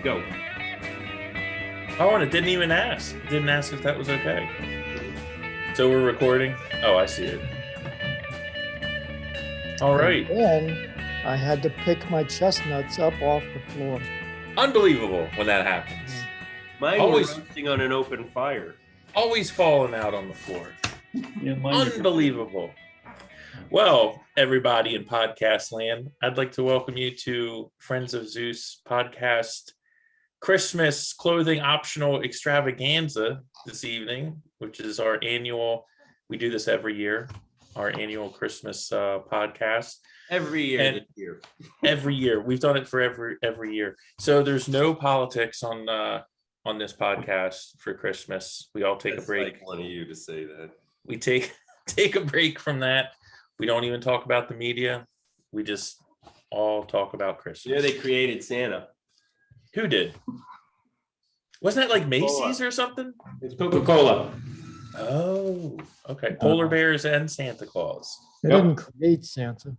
go. Oh, and it didn't even ask. It didn't ask if that was okay. So we're recording. Oh, I see it. All right. And then I had to pick my chestnuts up off the floor. Unbelievable when that happens. Mine Always- were roasting on an open fire. Always falling out on the floor. Yeah, mine are- Unbelievable. Well, everybody in podcast land, I'd like to welcome you to Friends of Zeus podcast Christmas clothing optional extravaganza this evening, which is our annual, we do this every year, our annual Christmas podcast. Every year And- this year. Every year. We've done it for every year. So there's no politics on this podcast for Christmas. We all take That's a break. like one of you to say that. We take a break from that. We don't even talk about the media. We just all talk about Christmas. Yeah, they created Santa. Who did? Wasn't that like Macy's or something? It's Coca-Cola. Oh, okay. Polar bears and Santa Claus. They Yep. didn't create Santa.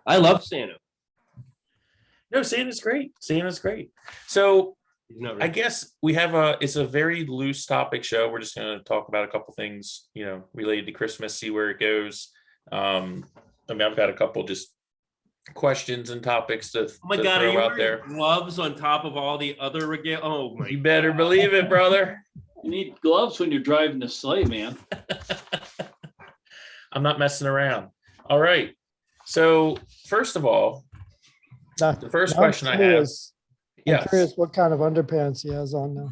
I love Santa. No, Santa's great. Santa's great. So He's not I really- guess we have it's a very loose topic show. We're just going to talk about a couple things, related to Christmas, see where it goes. I've got a couple just questions and topics to, Oh my to God, are throw you out there. wearing gloves on top of all the other regalia? Oh my You better believe it, brother. You need gloves when you're driving the sleigh, man. I'm not messing around. All right. So first of all, Now, the first now I'm question I have. curious- I'm Yes. curious what kind of underpants he has on now.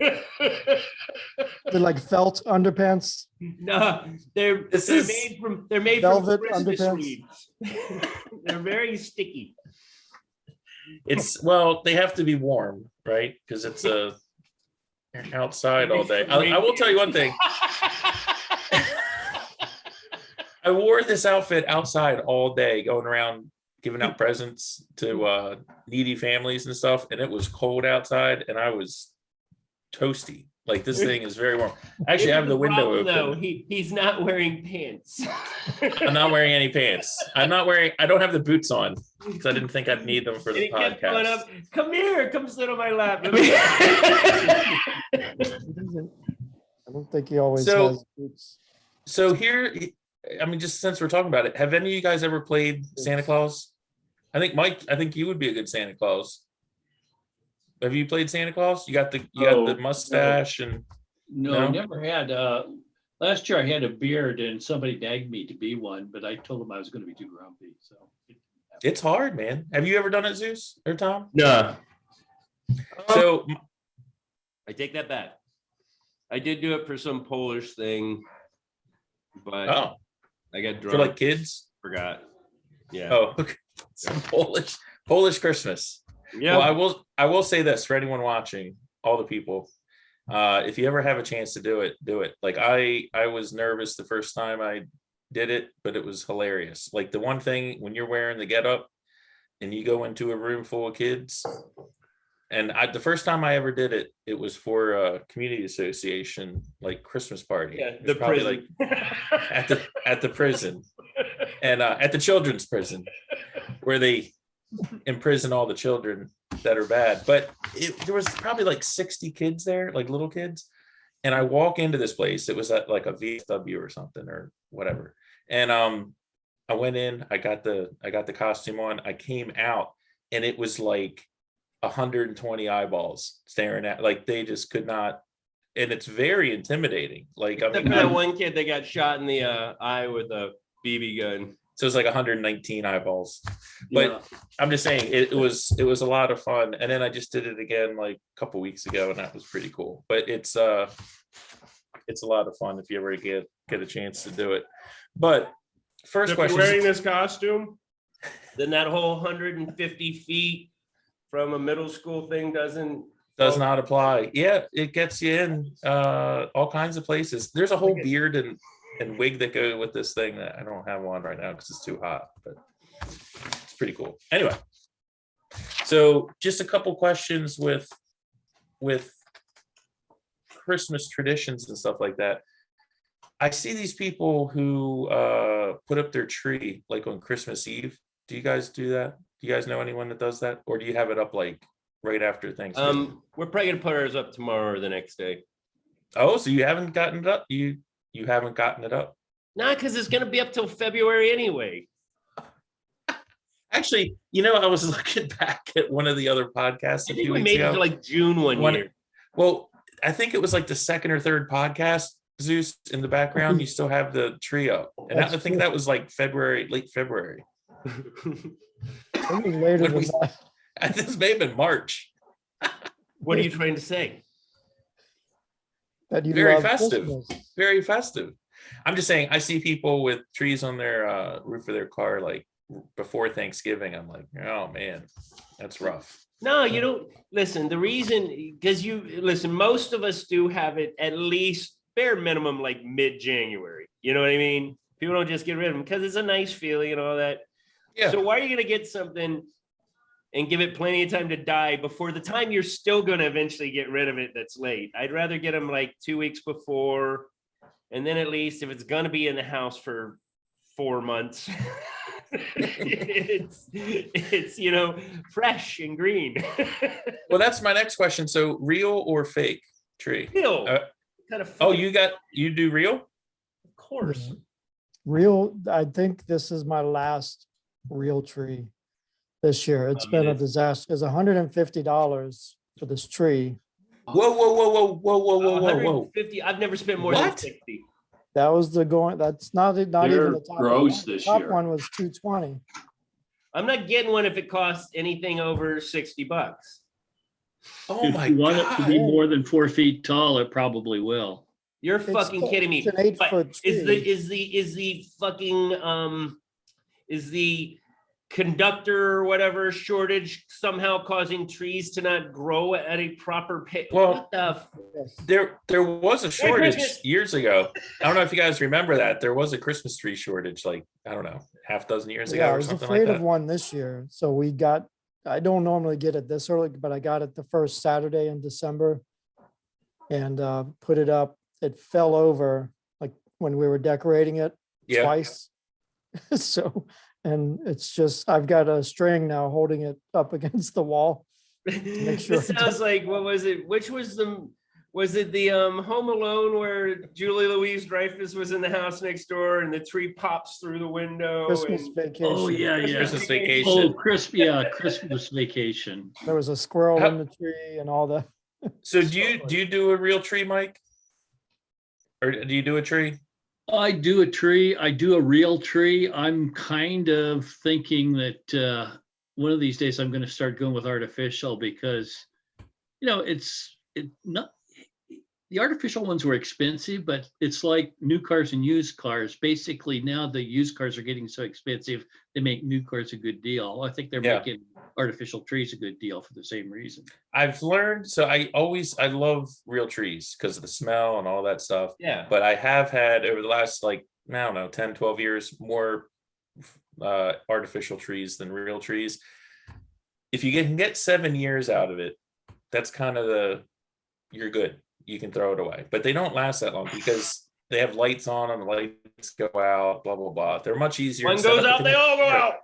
They're like felt underpants. No, they're This they're is made velvet from Christmas underpants. wreaths. They're very sticky. They have to be warm, right? Because it's outside all day. I will tell you one thing. I wore this outfit outside all day, going around giving out presents to needy families and stuff, and it was cold outside, and I was toasty. Like, this thing is very warm. Actually, I have the window open. No, he's not wearing pants. I'm not wearing any pants. I don't have the boots on because I didn't think I'd need them for And the he kept going podcast. up, come here, come sit on my lap. He doesn't- I don't think he always So- has boots. So here, just since we're talking about it, have any of you guys ever played Santa Claus? I think Mike, you would be a good Santa Claus. Have you played Santa Claus? You got the Oh, mustache and No, No? never had. Last year I had a beard and somebody nagged me to be one, but I told them I was going to be too grumpy. So it's hard, man. Have you ever done it, Zeus or Tom? No, So I take that back. I did do it for some Polish thing, but oh, I got drunk. for like kids? Forgot. Yeah. Oh, okay. Some Polish Christmas. Yeah. Well, I will say this for anyone watching, all the people, if you ever have a chance to do it, do it. Like I was nervous the first time I did it, but it was hilarious. Like the one thing when you're wearing the getup and you go into a room full of kids, and the first time I ever did it, it was for a community association like Christmas party. Yeah, It was the probably prison. at the prison and at the children's prison where they imprison all the children that are bad. But there was probably like 60 kids there, like little kids. And I walk into this place. It was at like a VFW or something or whatever. And I went in, I got the costume on, I came out, and it was like 120 eyeballs staring at, like they just could not. And it's very intimidating. Like, I Except mean, for that one kid that got shot in the eye with a BB gun. so it's like 119 eyeballs. But yeah. I'm just saying it was a lot of fun. And then I just did it again like a couple weeks ago, and that was pretty cool. But it's a lot of fun if you ever get a chance to do it. But first If you're question, wearing this costume, then that whole 150 feet from a middle school thing does not apply. Yeah, it gets you in all kinds of places. There's a whole beard and wig that go with this thing that I don't have on right now because it's too hot, but it's pretty cool. Anyway, so just a couple questions with Christmas traditions and stuff like that. I see these people who put up their tree like on Christmas Eve. Do you guys do that? Do you guys know anyone that does that? Or do you have it up like right after Thanksgiving. We're probably gonna put ours up tomorrow or the next day. Oh, so you haven't gotten it up? You haven't gotten it up? Nah, because it's gonna be up till February anyway. Actually, I was looking back at one of the other podcasts I a think few we weeks made it ago. to like June one year. Well, I think it was like the second or third podcast, Zeus, in the background. You still have the tree up. And I That's think true. that was like late February. It was later When than we- that. This may have been March. What are you trying to say? That you Very love festive. Christmas. Very festive. I'm just saying, I see people with trees on their roof of their car like before Thanksgiving. I'm like, oh man, that's rough. No, you don't listen. The reason, because most of us do have it at least bare minimum like mid-January. You know what I mean? People don't just get rid of them because it's a nice feeling and all that. Yeah. So why are you gonna get something and give it plenty of time to die before the time you're still gonna eventually get rid of it that's late? I'd rather get them like 2 weeks before, and then at least if it's gonna be in the house for 4 months, it's fresh and green. Well, that's my next question. So real or fake tree? Real. Kind of Oh, fun, you do real? of course. Real, I think this is my last real tree this year. It's I been mean, a it's- disaster. It's $150 for this tree. Whoa, whoa, whoa, whoa, whoa, whoa, whoa, whoa, whoa. 150. I've never spent more than What? 60. That was that's not even They're the top. gross one. this Top year. one was 220. I'm not getting one if it costs anything over $60. Oh my If you want it to be God. more than 4 feet tall, it probably will. You're It's fucking still- kidding me. it's an 8-foot But is tree. the conductor or whatever shortage somehow causing trees to not grow at a proper pace? Well, What the f- Yes. There was a shortage Christmas. years ago. I don't know if you guys remember that. There was a Christmas tree shortage, like, I don't know, half dozen years ago Yeah, I or was something afraid like of that. one this year. So I don't normally get it this early, but I got it the first Saturday in December and put it up. It fell over like when we were decorating it Yeah. twice. So, and it's just, I've got a string now holding it up against the wall. Make sure This it sounds like, what was it? Was it the Home Alone where Julie Louise Dreyfus was in the house next door and the tree pops through the window? Christmas and- vacation. Oh, yeah, yeah. Christmas Oh, vacation. Christmas vacation. There was a squirrel How- in the tree and all that. So do you do a real tree, Mike? Or do you do a tree? I do a tree. I do a real tree. I'm kind of thinking that one of these days I'm going to start going with artificial because, the artificial ones were expensive, but it's like new cars and used cars. Basically, now the used cars are getting so expensive, they make new cars a good deal. I think they're Yeah. making artificial trees a good deal for the same reason. I've learned, so I love real trees because of the smell and all that stuff. Yeah. But I have had over the last, like, I don't know, 10, 12 years, more artificial trees than real trees. If you can get 7 years out of it, that's kind of you're good. You can throw it away. But they don't last that long because they have lights on and the lights go out, blah, blah, blah. They're much easier. One to set goes up out, than they you- all go out.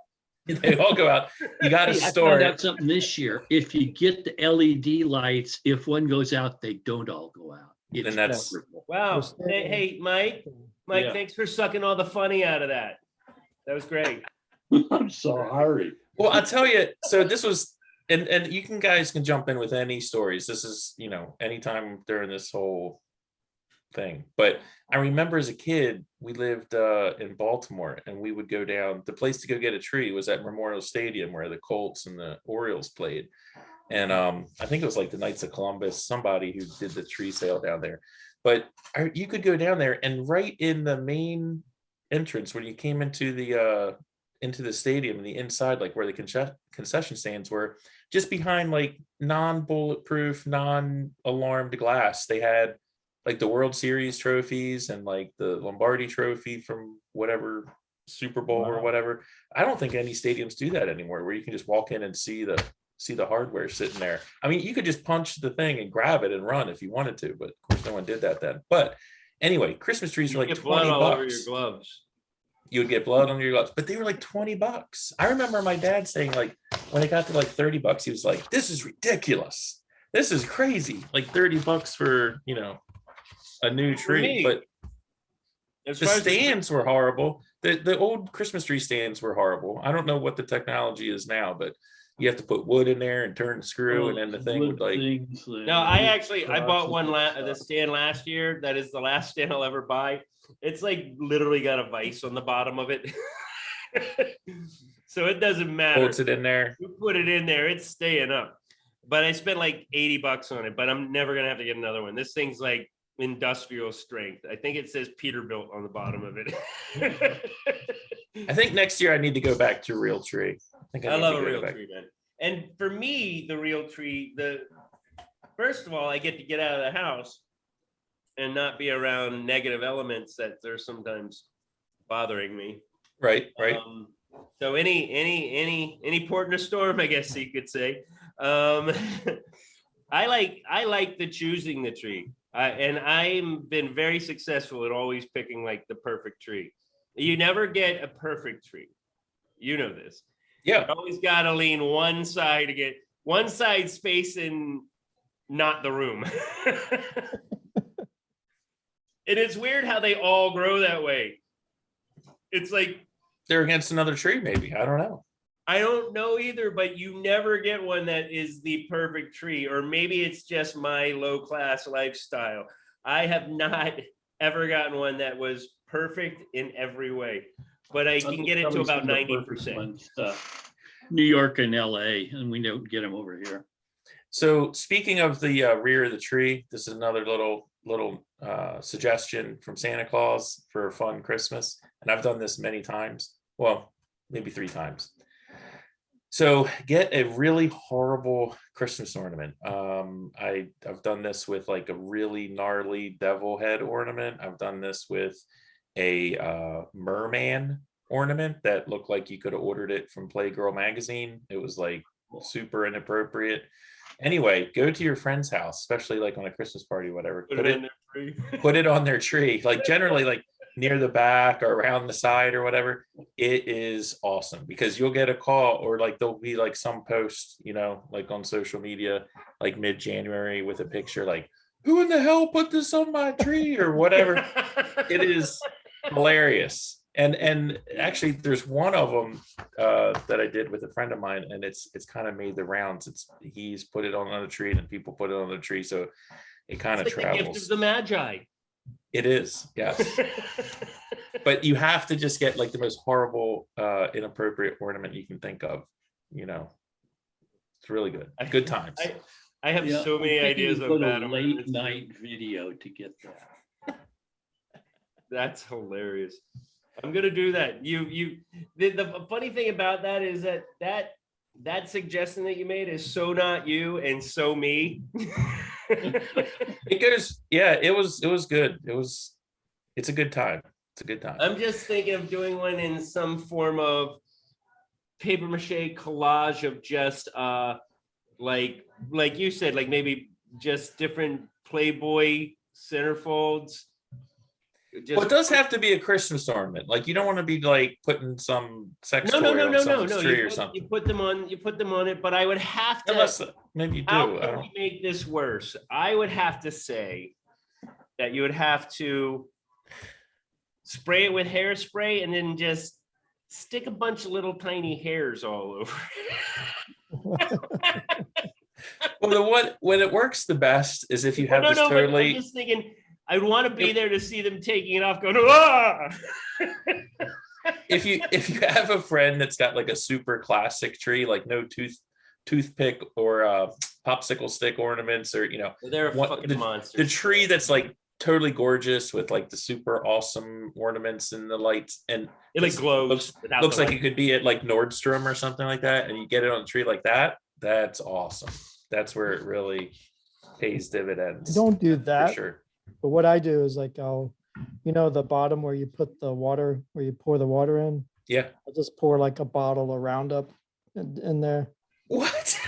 They all go out. You got to Hey, I store found it. out something this year. If you get the LED lights, if one goes out, they don't all go out. It's Then that's- wonderful. Wow. We're Hey, Mike, Yeah. thanks for sucking all the funny out of that. That was great. I'm sorry. Well, I'll tell you. So this was, and you guys can jump in with any stories. This is, anytime during this whole thing. But I remember as a kid, we lived in Baltimore, and we would go down. The place to go get a tree was at Memorial Stadium, where the Colts and the Orioles played. And I think it was like the Knights of Columbus, somebody who did the tree sale down there. But you could go down there, and right in the main entrance, when you came into the stadium, and the inside, like where the concession stands were, just behind like non-bulletproof, non-alarmed glass, they had like the World Series trophies and like the Lombardi trophy from whatever Super Bowl or Wow. whatever. I don't think any stadiums do that anymore, where you can just walk in and see the hardware sitting there. I mean, you could just punch the thing and grab it and run if you wanted to, but of course no one did that then. But anyway, Christmas trees were like Get blood 20 all over your bucks. gloves. You would get blood on your gloves, but they were like 20 bucks. I remember my dad saying, like, when it got to like $30, he was like, "This is ridiculous. This is crazy. Like $30 for, a new tree." me, But as the far as stands were horrible. The old Christmas tree stands were horrible. I don't know what the technology is now, but you have to put wood in there and turn the screw, and then the thing would like. No, I bought one the stand last year. That is the last stand I'll ever buy. It's like literally got a vise on the bottom of it. So it doesn't matter. Holds it in there. You put it in there, it's staying up. But I spent like $80 on it, but I'm never gonna have to get another one. This thing's like industrial strength. I think it says Peterbilt on the bottom of it. I think next year I need to go back to real tree. I love a real tree, man. And for me, the real tree, first of all, I get to get out of the house and not be around negative elements that are sometimes bothering me. Right. So any port in a storm, I guess you could say. I like the choosing the tree. And I've been very successful at always picking like the perfect tree. You never get a perfect tree. You know this. Yeah. You always got to lean one side to get one side space in not the room. And it's weird how they all grow that way. It's like they're against another tree, maybe. I don't know. I don't know either, but you never get one that is the perfect tree, or maybe it's just my low class lifestyle. I have not ever gotten one that was perfect in every way, but I can get it to about 90%. New York and LA, and we don't get them over here. So speaking of the rear of the tree, this is another little suggestion from Santa Claus for a fun Christmas. And I've done this many times. Well, maybe 3 times. So get a really horrible Christmas ornament. I've done this with like a really gnarly devil head ornament. I've done this with a merman ornament that looked like you could have ordered it from Playgirl magazine. It was like super inappropriate. Anyway, go to your friend's house, especially like on a Christmas party, whatever. Put it on their tree. Like generally like near the back or around the side or whatever. It is awesome because you'll get a call or like there'll be like some post, like on social media, like mid-January with a picture like, who in the hell put this on my tree or whatever. It is hilarious. And actually there's one of them that I did with a friend of mine, and it's kind of made the rounds. He's put it on a tree and people put it on the tree, so it kind of like travels. The gift of the Magi. It is, yes. But you have to just get like the most horrible, inappropriate ornament you can think of. It's really good. Good times. I have so many ideas of that. Late night video to get that. That's hilarious. I'm gonna do that. The funny thing about that is that suggestion that you made is so not you and so me. It goes, yeah, it was good. It's a good time. It's a good time. I'm just thinking of doing one in some form of paper mache collage of just like you said, like maybe just different Playboy centerfolds. Well, it does have to be a Christmas ornament. Like you don't want to be like putting some sex toy on someone's tree or something. You put them on it, but I would have to. Unless maybe you do. How can we make this worse? I would have to say that you would have to spray it with hairspray and then just stick a bunch of little tiny hairs all over. Well, when it works the best is if you have this totally. I'm just thinking. I'd want to be there to see them taking it off, going, ah! If you have a friend that's got like a super classic tree, like no toothpick or popsicle stick ornaments, or they're fucking monsters. The tree that's like totally gorgeous with like the super awesome ornaments and the lights, and it like glows. Looks like it could be at like Nordstrom or something like that, and you get it on a tree like that. That's awesome. That's where it really pays dividends. Don't do that. For sure. But what I do is like the bottom where you put the water, where you pour the water in. Yeah. I just pour like a bottle of Roundup in there. What?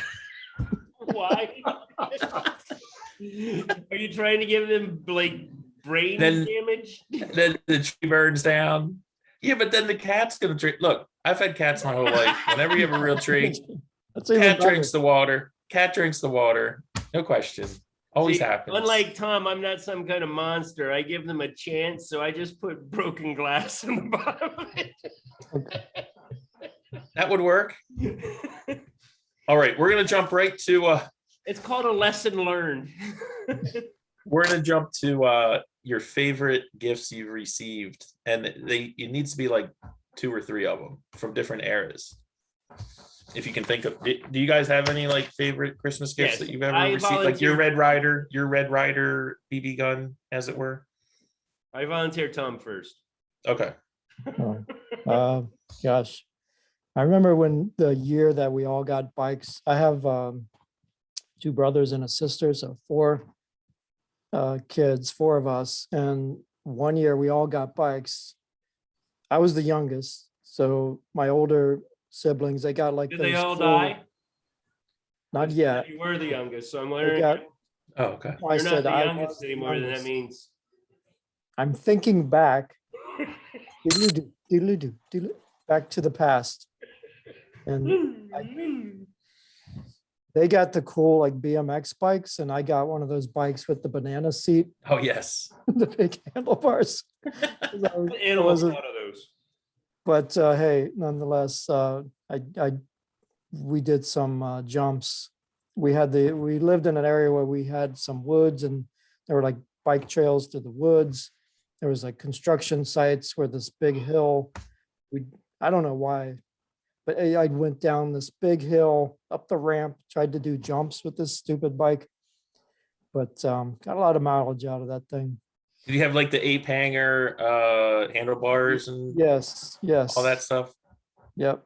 Why? Are you trying to give them like brain damage? Then the tree burns down. Yeah, but then the cat's gonna drink. Look, I've had cats my whole life. Whenever you have a real tree, That's even Cat better. drinks the water. Cat drinks the water. No question. Always See, happens. Unlike Tom, I'm not some kind of monster. I give them a chance, so I just put broken glass in the bottom of That would work. All right, we're gonna jump right to It's called a lesson learned. your favorite gifts you've received, and it needs to be like 2 or 3 of them from different eras. If you can think of, do you guys have any like favorite Christmas gifts Yes, that you've ever I received? Like your volunteer. Red Rider BB gun, as it were. I volunteer Tom first. Okay. Oh, gosh. I remember when the year that we all got bikes. I have 2 brothers and a sister, so 4 kids, 4 of us. And one year we all got bikes. I was the youngest, so my older siblings, they got like Did they those all cool- die? Not yet. You were the youngest, so I'm They wondering got, if Oh, okay. I you're not said the I youngest was the anymore, then that youngest. means I'm thinking back, doodle-doo, doodle-doo, doodle- back to the past. And they got the cool like BMX bikes, and I got one of those bikes with the banana seat, Oh, yes. the big handlebars. animal wasn't- out of those. But hey, nonetheless, we did some jumps. We lived in an area where we had some woods, and there were like bike trails to the woods. There was like construction sites where this big hill. I don't know why, but I went down this big hill, up the ramp, tried to do jumps with this stupid bike, but got a lot of mileage out of that thing. Did you have like the ape hanger, handlebars, and Yes, yes. all that stuff? Yep.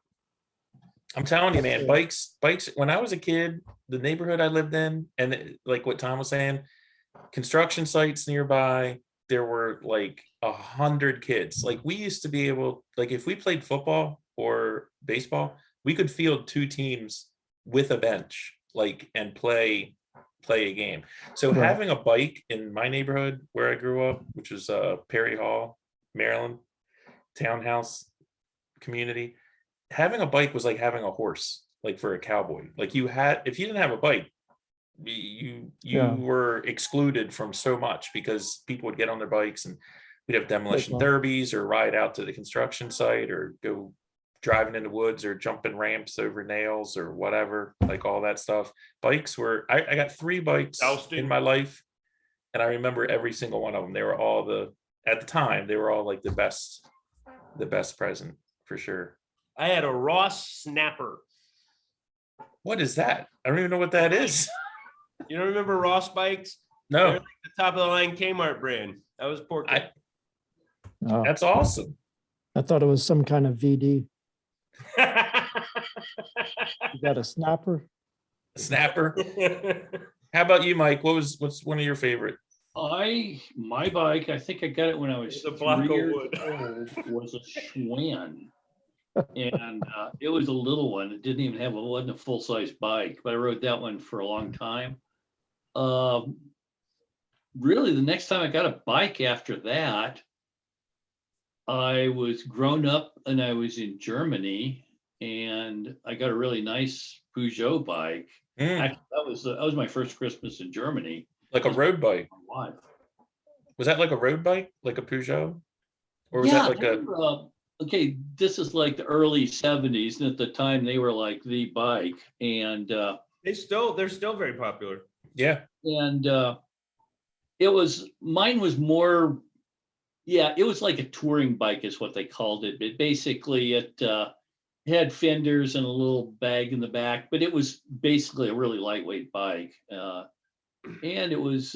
I'm telling you, man, Okay. bikes. When I was a kid, the neighborhood I lived in, and like what Tom was saying, construction sites nearby, there were like 100 kids. Like we used to be able, like if we played football or baseball, we could field 2 teams with a bench, like, and play a game. So Right. having a bike in my neighborhood where I grew up, which was Perry Hall, Maryland, townhouse community, having a bike was like having a horse, like for a cowboy. Like if you didn't have a bike, you Yeah. were excluded from so much, because people would get on their bikes and we'd have demolition well. derbies or ride out to the construction site or go driving in the woods or jumping ramps over nails or whatever, like all that stuff. Bikes were, I got 3 bikes Jousting. in my life, and I remember every single one of them. They were all at the time, they were all like the best present for sure. I had a Ross Snapper. What is that? I don't even know what that is. You don't remember Ross bikes? They're No, like the top of the line Kmart brand. That was poor kid. Oh, that's awesome. I thought it was some kind of VD. You got a snapper? Snapper. How about you, Mike? What's one of your favorite? My bike, I think I got it when I was It's a block of 3 years wood. old, was a Schwann. And it was a little one. It wasn't a full-size bike, but I rode that one for a long time. Really, the next time I got a bike after that, I was grown up and I was in Germany, and I got a really nice Peugeot bike. Actually, that was my first Christmas in Germany. Like a road bike. My wife. Was that like a road bike, like a Peugeot? Or was that like they were, okay, this is like the early 70s, and at the time they were like the bike, and they're still very popular. Yeah. and mine was more, yeah, it was like a touring bike is what they called it, but basically it had fenders and a little bag in the back, but it was basically a really lightweight bike, and it was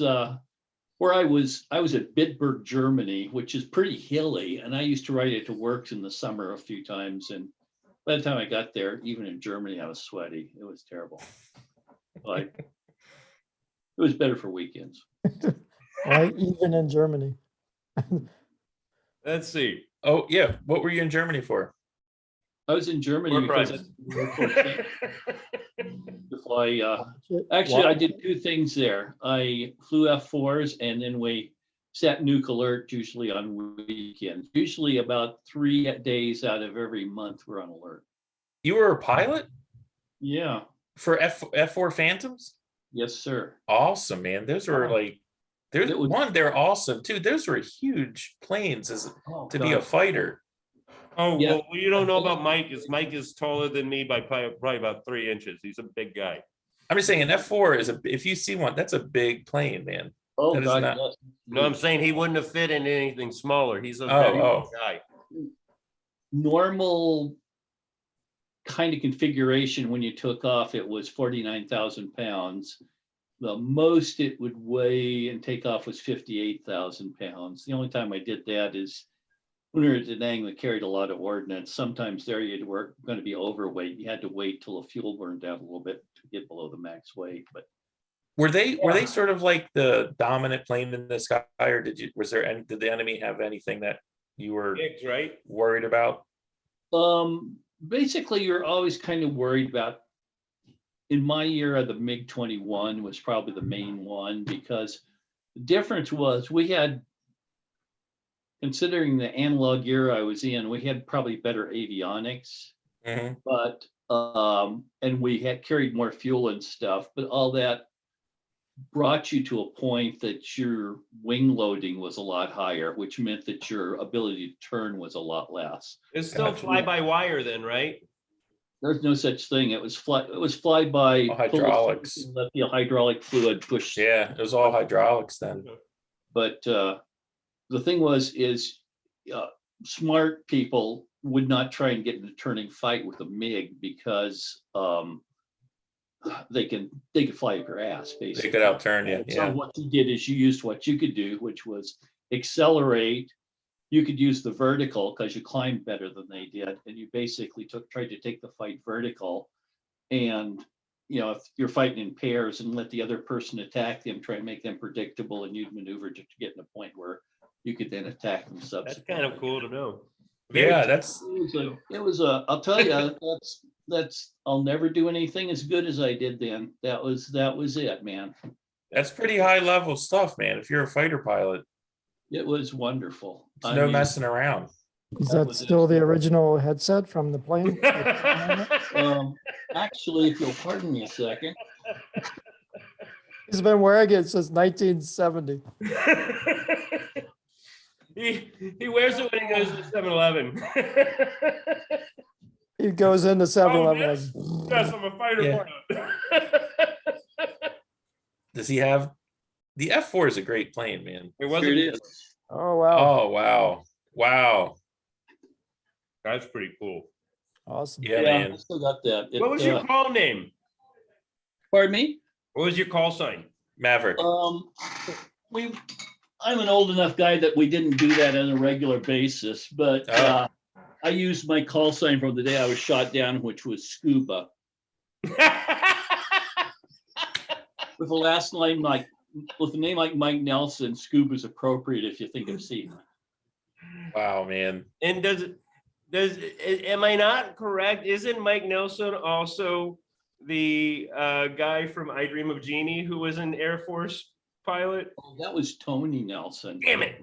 where I was at Bitburg, Germany, which is pretty hilly, and I used to ride it to work in the summer a few times, and by the time I got there, even in Germany, I was sweaty. It was terrible. Like, it was better for weekends. Right, even in Germany. Let's see. Oh yeah. What were you in Germany for? I was in Germany War because crimes. to fly. Actually, I did 2 things there. I flew F4s, and then we set nuke alert usually on weekends. Usually about 3 days out of every month we're on alert. You were a pilot? Yeah. For F4 Phantoms? Yes, sir. Awesome, man. Those were Wow. like, there's It was- one, they're awesome too. Those were huge planes Oh, to be a God. fighter. Oh, Yeah. well, you don't know about Mike, is Mike is taller than me by probably about 3 inches. He's a big guy. I'm just saying an F4 is if you see one, that's a big plane, man. Oh, That is God, not- yes. No, I'm saying he wouldn't have fit in anything smaller. He's a Oh, very oh. big guy. Normal kind of configuration when you took off, it was 49,000 pounds. The most it would weigh and take off was 58,000 pounds. The only time I did that is when we were at Da Nang that carried a lot of ordnance. Sometimes there you were going to be overweight. You had to wait till the fuel burned out a little bit to get below the max weight. But Were they sort of like the dominant plane in the sky, or did the enemy have anything that you were Big, right? worried about? basically, you're always kind of worried about. In my era, the MiG-21 was probably the main one because the difference was we had, considering the analog era I was in, we had probably better avionics, Mhm. but and we had carried more fuel and stuff, but all that brought you to a point that your wing loading was a lot higher, which meant that your ability to turn was a lot less. It's still Gotcha. fly by wire then, right? There's no such thing. It was fly by Oh, hydraulics. Let the hydraulic fluid push. Yeah, it was all hydraulics then. But the thing is smart people would not try and get in a turning fight with a MiG because they could fly up your ass, basically. They could outturn you. So Yeah. what you did is you used what you could do, which was accelerate. You could use the vertical because you climbed better than they did, and you basically tried to take the fight vertical. And if you're fighting in pairs and let the other person attack them, try and make them predictable, and you'd maneuver to get in a point where you could then attack them That's subsequently. kind of cool to know. Yeah, that's It was a. I'll tell you, that's. I'll never do anything as good as I did then. That was it, man. pretty high level stuff, man. If you're a fighter pilot, It was wonderful. it's I no mean, messing around. Is That that was it. still the original headset from the plane? Actually, if you'll pardon me a second. He's been wearing it since 1970. He wears it when he goes to 7-Eleven. He goes into 7-Eleven yes? Yes, I'm a fighter Yeah. pilot. Does he have the F4 is a great plane, man. It Here wasn't. it is. Oh, wow. Oh wow. Wow. That's pretty cool. Awesome. Yeah, I man. still got that. What was your call name? Pardon me? What was your call sign? Maverick. I'm an old enough guy that we didn't do that on a regular basis, but Oh. I used my call sign from the day I was shot down, which was Scuba. With the last name with a name like Mike Nelson, Scuba is appropriate if you think of Seaman. Wow, man. And am I not correct? Isn't Mike Nelson also the guy from I Dream of Jeannie who was an Air Force pilot? Oh, that was Tony Nelson. Damn it.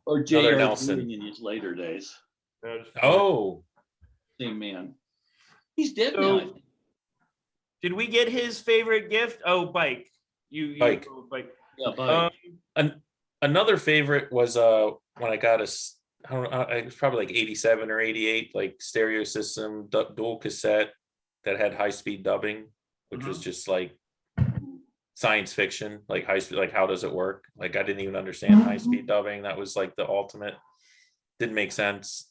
Or Another J.R. Nelson. in his later days. Oh, Same man. He's dead So- now. Did we get his favorite gift? Oh, bike. You Bike. bike. Yeah, bye. another favorite was when I got I don't know, it was probably like 87 or 88, like stereo system, dual cassette that had high speed dubbing, which was just like science fiction, like high speed, like how does it work? Like I didn't even understand high speed dubbing. That was like the ultimate. Didn't make sense.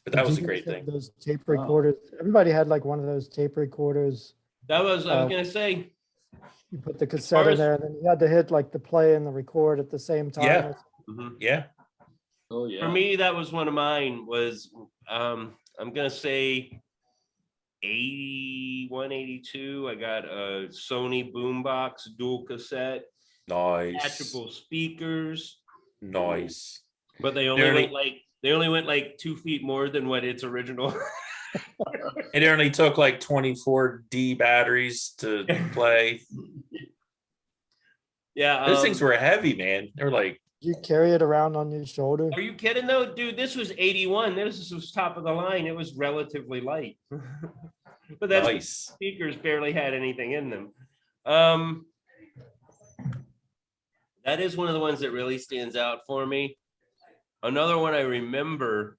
But that Did was a you great guys have thing. Those tape recorders. Everybody had like one of those tape recorders. I was Oh. gonna say, You put the cassette in as- there, and then you had to hit like the play and the record at the same time. Yeah. Yeah. Oh, yeah. for me, that was one of mine was, I'm gonna say 81, 82. I got a Sony boombox dual cassette, Nice. attachable speakers, Nice. but they only went like 2 feet more than what its original. It only took like 24D batteries to play. Yeah. Those things were heavy, man. They were like, You carry it around on your shoulder. Are you kidding though? Dude, this was 81. This was top of the line. It was relatively light. But that's Nice. speakers barely had anything in them. That is one of the ones that really stands out for me. Another one I remember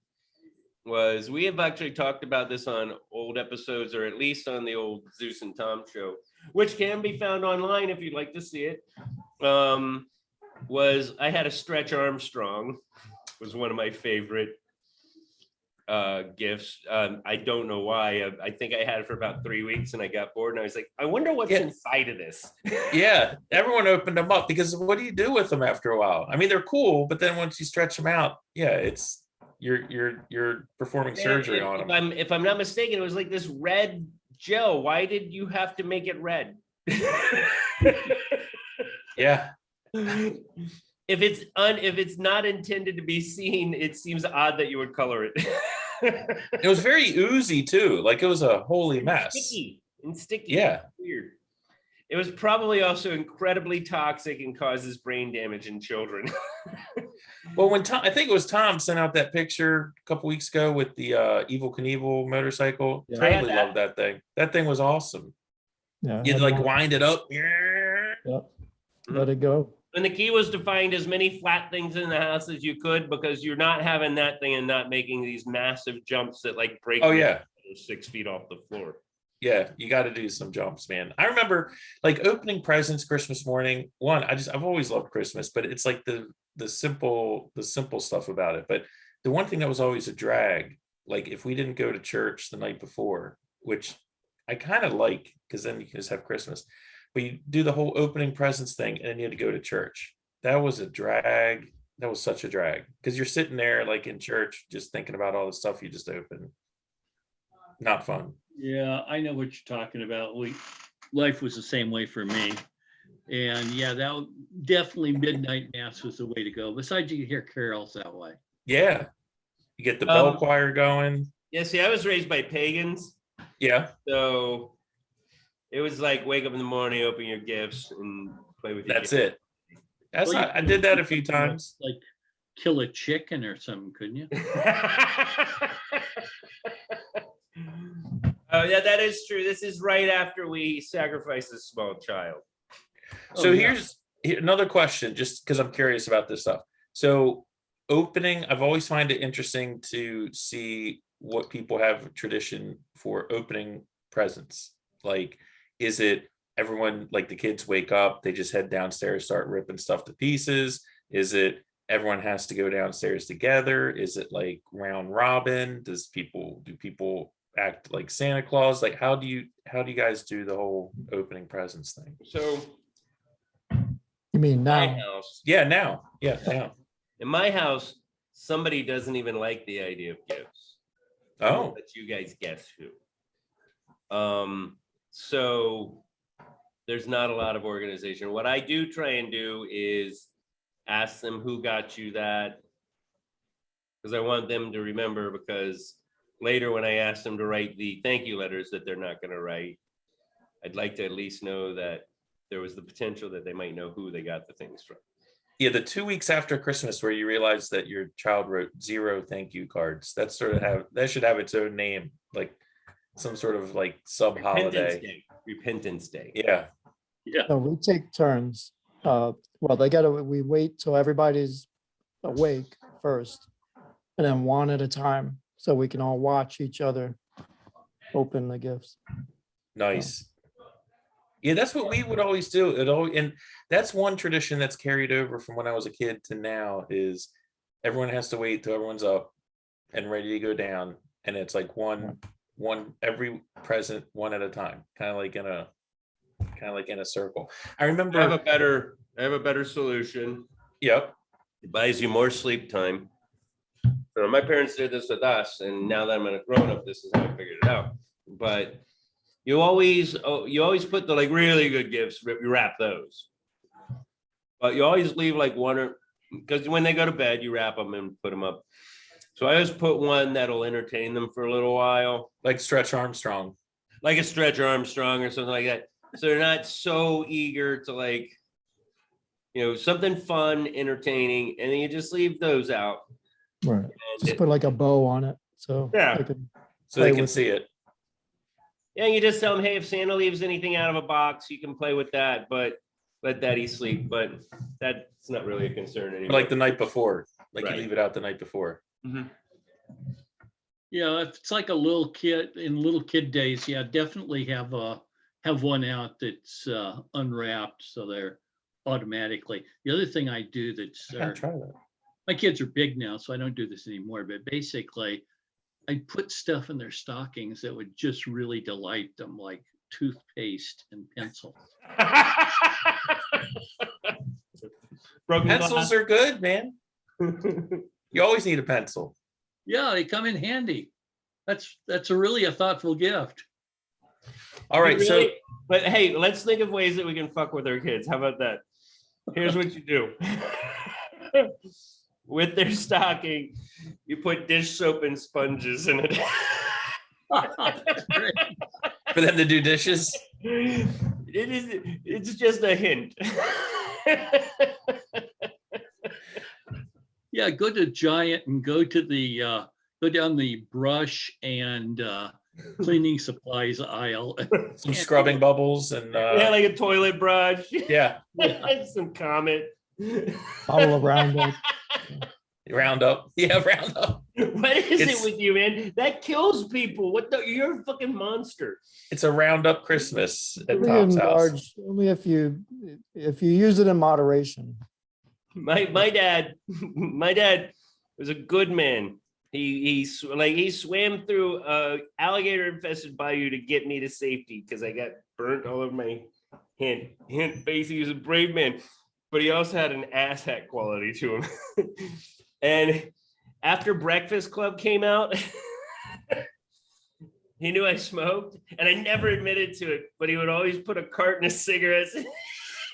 was, we have actually talked about this on old episodes, or at least on the old Zeus and Tom show, which can be found online if you'd like to see it. Was I had a Stretch Armstrong, was one of my favorite gifts. I don't know why. I think I had it for about 3 weeks and I got bored and I was like, I wonder what's inside of this. Yeah, everyone opened them up because what do you do with them after a while? I mean, they're cool, but then once you stretch them out, yeah, it's you're performing surgery on them. If I'm not mistaken, it was like this red gel. Why did you have to make it red? Yeah. If it's not intended to be seen, it seems odd that you would color it. It was very oozy too. Like it was a holy mess. Sticky. Yeah. Weird. It was probably also incredibly toxic and causes brain damage in children. Well, when Tom, I think it was Tom, sent out that picture a couple weeks ago with the Evel Knievel motorcycle. Yeah. Totally loved that thing. That thing was awesome. Yeah. You'd like wind it up. Yep. Let it go. And the key was to find as many flat things in the house as you could, because you're not having that thing and not making these massive jumps that like break. Oh yeah, 6 feet off the floor. Yeah, you got to do some jumps, man. I remember like opening presents Christmas morning. I've always loved Christmas, but it's like the simple stuff about it. But the one thing that was always a drag, like if we didn't go to church the night before, which I kind of like because then you can just have Christmas. But you do the whole opening presents thing and then you had to go to church. That was a drag. That was such a drag because you're sitting there like in church just thinking about all the stuff you just opened. Not fun. Yeah, I know what you're talking about. Life was the same way for me. And yeah, definitely midnight mass was the way to go. Besides, you could hear carols that way. Yeah. You get the bell choir going. Yeah, see, I was raised by pagans. Yeah. So it was like wake up in the morning, open your gifts, and play with your That's gifts. it. I did that a few times. Like kill a chicken or something, couldn't you? Oh, yeah, that is true. This is right after we sacrifice a small child. So here's another question, just because I'm curious about this stuff. So opening, I've always find it interesting to see what people have a tradition for opening presents. Like, is it everyone, like the kids wake up, they just head downstairs, start ripping stuff to pieces? Is it everyone has to go downstairs together? Is it like round robin? Do people act like Santa Claus? Like how do you guys do the whole opening presents thing? So You mean my now? house, Now. in my house, somebody doesn't even like the idea of gifts. Oh, Let you guys guess who. So there's not a lot of organization. What I do try and do is ask them who got you that, because I want them to remember, because later when I ask them to write the thank you letters that they're not going to write, I'd like to at least know that there was the potential that they might know who they got the things from. yeah, the 2 weeks after Christmas where you realize that your child wrote 0 thank you cards. That should have its own name, like some sort of like sub holiday. Repentance Day. Yeah. No, we take turns. Well, we wait till everybody's awake first, and then one at a time, so we can all watch each other open the gifts. Nice. Yeah, that's what we would always do. And that's one tradition that's carried over from when I was a kid to now is everyone has to wait till everyone's up and ready to go down. And it's like one every present one at a time, kind of like in a circle. I remember I have a better solution. Yep. It buys you more sleep time. So my parents did this with us, and now that I'm a grown up, this is how I figured it out. But you always put the like really good gifts, you wrap those. But you always leave like one, or because when they go to bed, you wrap them and put them up. So I always put one that'll entertain them for a little while. Like Stretch Armstrong. Like a Stretch Armstrong or something like that. So they're not so eager to like, something fun, entertaining, and then you just leave those out. Right. Just put like a bow on it, so Yeah. they can So they play can with see it. Yeah, you just tell them, hey, if Santa leaves anything out of a box, you can play with that, but let Daddy sleep. But that's not really a concern anymore. Like the night before, like Right. you leave it out the night before. Mhm. Yeah, if it's like a little kid in little kid days, yeah, definitely have one out that's unwrapped, so they're automatically. The other thing I do that's I gotta try that. my kids are big now, so I don't do this anymore, but basically I put stuff in their stockings that would just really delight them, like toothpaste and pencil. Broken Pencils are good, man. You always need a pencil. Yeah, they come in handy. That's really a thoughtful gift. All right, so but hey, let's think of ways that we can fuck with our kids. How about that? Here's what you do. With their stocking, you put dish soap and sponges in it. for them to do dishes. It's just a hint. Yeah, go to Giant and go to the go down the brush and cleaning supplies aisle. Some scrubbing bubbles and Yeah, like a toilet brush. yeah, Some Comet. Bottle of Roundup. Roundup. Yeah, Roundup. What is It's- it with you, man? That kills people. What the? You're a fucking monster. It's a Roundup Christmas at Only Tom's in house. large, only if you use it in moderation. My dad was a good man. He swam through a alligator infested bayou to get me to safety because I got burnt all over my hand face. He was a brave man, but he also had an asshat quality to him. And after Breakfast Club came out, he knew I smoked, and I never admitted to it. But he would always put a carton of cigarettes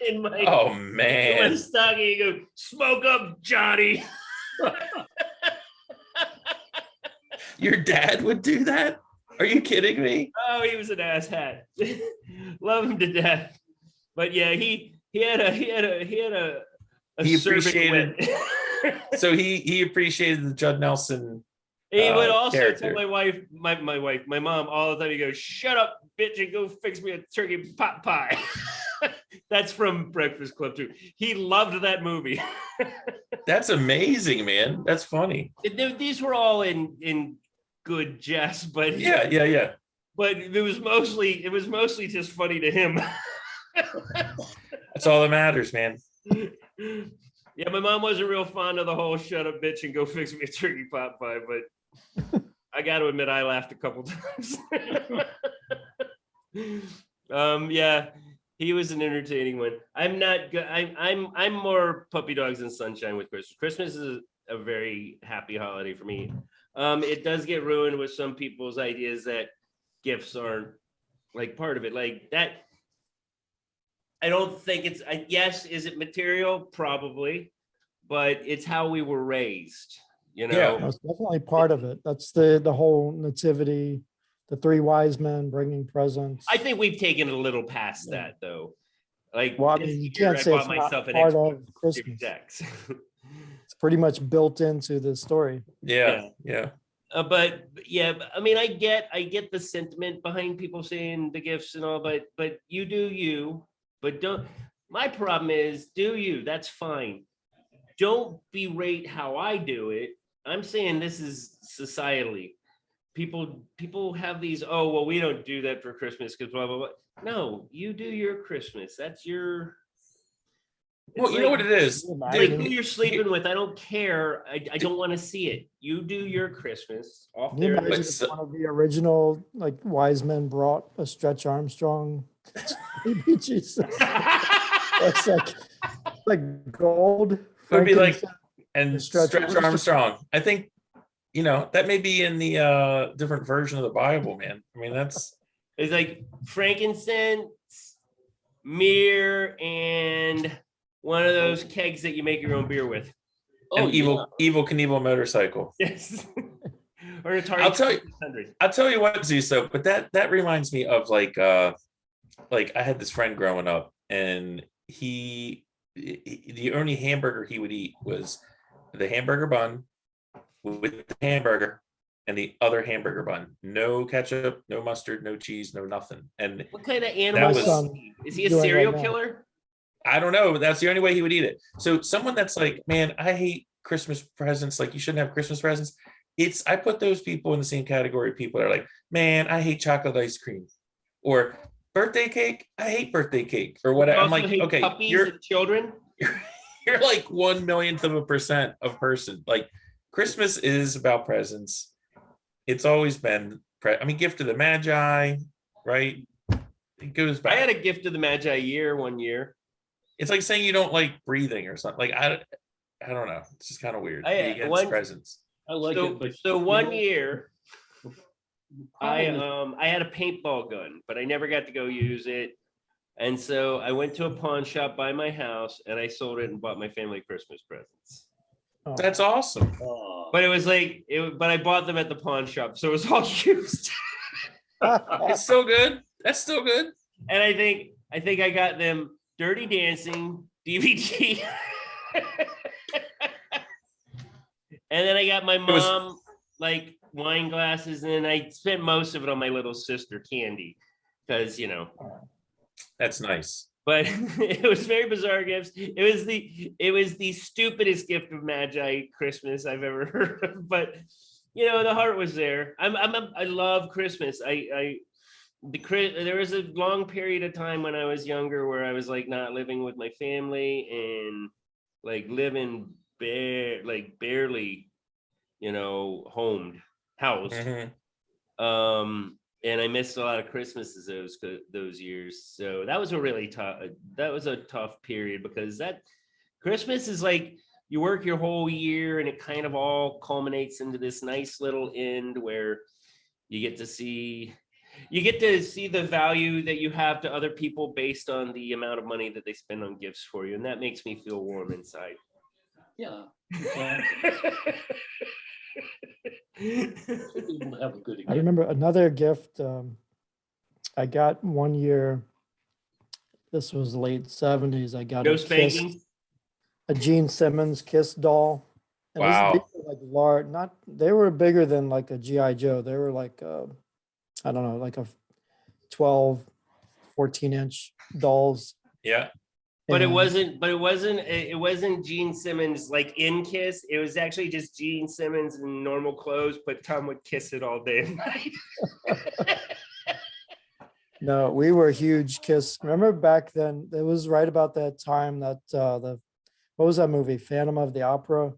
in my Oh in my man, stocking. He go, "Smoke up, Johnny." your dad would do that? Are you kidding me? Oh, he was an asshat. Love him to death. But yeah, he had a He servant appreciated- wit. So he appreciated the Judd Nelson. He would also character. tell my mom all the time. He goes, "Shut up, bitch, and go fix me a turkey pot pie." That's from Breakfast Club too. He loved that movie. That's amazing, man. That's funny. These were all in good jest, but Yeah. But it was mostly just funny to him. That's all that matters, man. Yeah, my mom wasn't real fond of the whole "shut up, bitch, and go fix me a turkey pot pie," but I got to admit I laughed a couple times. Yeah, he was an entertaining one. I'm not good. I'm more puppy dogs and sunshine with Christmas. Christmas is a very happy holiday for me. It does get ruined with some people's ideas that gifts aren't like part of it, like that. I don't think it's, yes, is it material? Probably, but it's how we were raised, you know? Yeah. That's definitely part of it. That's the whole nativity, the three wise men bringing presents. I think we've taken a little past that though. Like, Well, I this mean, you year can't I say bought it's not myself an part Xbox of Christmas. Series X. It's pretty much built into the story. Yeah. But yeah, I mean, I get the sentiment behind people saying the gifts and all, but you do you, but don't. My problem is, do you? That's fine. Don't berate how I do it. I'm saying this is societally. People have these. Oh well, we don't do that for Christmas because blah blah blah. No, you do your Christmas. That's your. Well, It's you know like- what it is. like who you're sleeping with, I don't care. I don't want to see it. You do your Christmas off Can you there. imagine if one of the original like wise men brought a Stretch Armstrong baby Jesus? That's like gold. Would be like, frankincense. and Stretch Stretch Armstrong. Armstrong. I think, that may be in the different version of the Bible, man. I mean, that's It's like frankincense, myrrh, and one of those kegs that you make your own beer with. Oh, an evil Knievel motorcycle. Yes. Or an Atari I'll tell you- 2600. I'll tell you what, Zeus, though, but that reminds me of like I had this friend growing up, and the only hamburger he would eat was the hamburger bun with the hamburger and the other hamburger bun. No ketchup, no mustard, no cheese, no nothing. And What kind of animal was- is he? A doing right serial now. killer? I don't know, but that's the only way he would eat it. So someone that's like, man, I hate Christmas presents. Like, you shouldn't have Christmas presents. I put those people in the same category. People that are like, man, I hate chocolate ice cream, or birthday cake. I hate birthday cake, or You whatever. I'm also like, hate okay, puppies you're and children. you're like 1/1,000,000% of person. Like, Christmas is about presents. It's always been. I mean, gift of the Magi, right? It goes back. I had a gift of the Magi year one year. It's like saying you don't like breathing or something. Like, I don't know. It's just kind of weird. I- Be against one- presents. I like So, it, but so you one know, year I problem is- I had a paintball gun, but I never got to go use it. And so I went to a pawn shop by my house and I sold it and bought my family Christmas presents. Oh. That's awesome. But it was like but I bought them at the pawn shop, so it was all used. It's still good. That's still good. And I think I got them Dirty Dancing DVD. And then I got my was- mom like wine glasses, and then I spent most of it on my little sister Candy, because That's nice. but it was very bizarre gifts. It was the stupidest gift of Magi Christmas I've ever heard of, but the heart was there. I love Christmas. There was a long period of time when I was younger where I was like not living with my family and like living barely, housed. Mhm. And I missed a lot of Christmases those years. So that was a tough period, because that Christmas is like you work your whole year and it kind of all culminates into this nice little end where you get to see the value that you have to other people based on the amount of money that they spend on gifts for you. And that makes me feel warm inside. Yeah. exactly. People have a good I remember another gift I got one year. This was late 70s. I got No a spanking. a Gene Simmons Kiss doll. And Wow. these were like large, they were bigger than like a GI Joe. They were like I don't know, like a 12, 14-inch dolls. Yeah. But it And wasn't Gene Simmons like in Kiss. It was actually just Gene Simmons in normal clothes, but Tom would kiss it all day and night. No, we were huge Kiss. Remember back then, it was right about that time that what was that movie? Phantom of the Opera?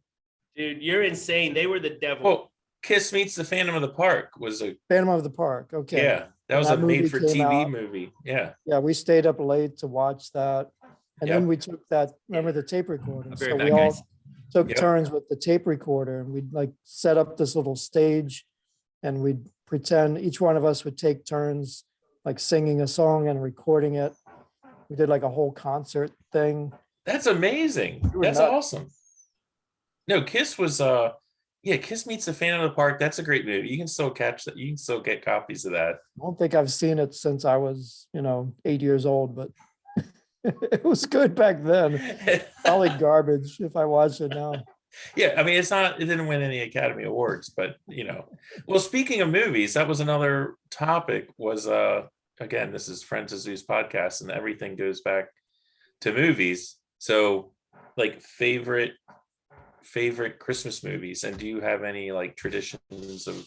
Dude, you're insane. They were the devil. Well, Kiss Meets the Phantom of the Park was a Phantom of the Park. Okay. yeah. That When was that a movie made for came TV out- movie. Yeah. Yeah, we stayed up late to watch that. And then Yep. we took remember the tape recorder? I'll be right So back, we all guys. took Yep. turns with the tape recorder, and we'd like set up this little stage, and we'd pretend each one of us would take turns like singing a song and recording it. We did like a whole concert thing. That's amazing. were That's nuts. awesome. No, Kiss was Kiss Meets the Phantom of the Park. That's a great movie. You can still catch that. You can still get copies of that. I don't think I've seen it since I was, 8 years old, but it was good back then. Probably garbage if I watch it now. Yeah, I mean, it didn't win any Academy Awards, but well, speaking of movies, that was another topic was again, this is Friends of Zeus podcast, and everything goes back to movies. So like favorite Christmas movies, and do you have any like traditions of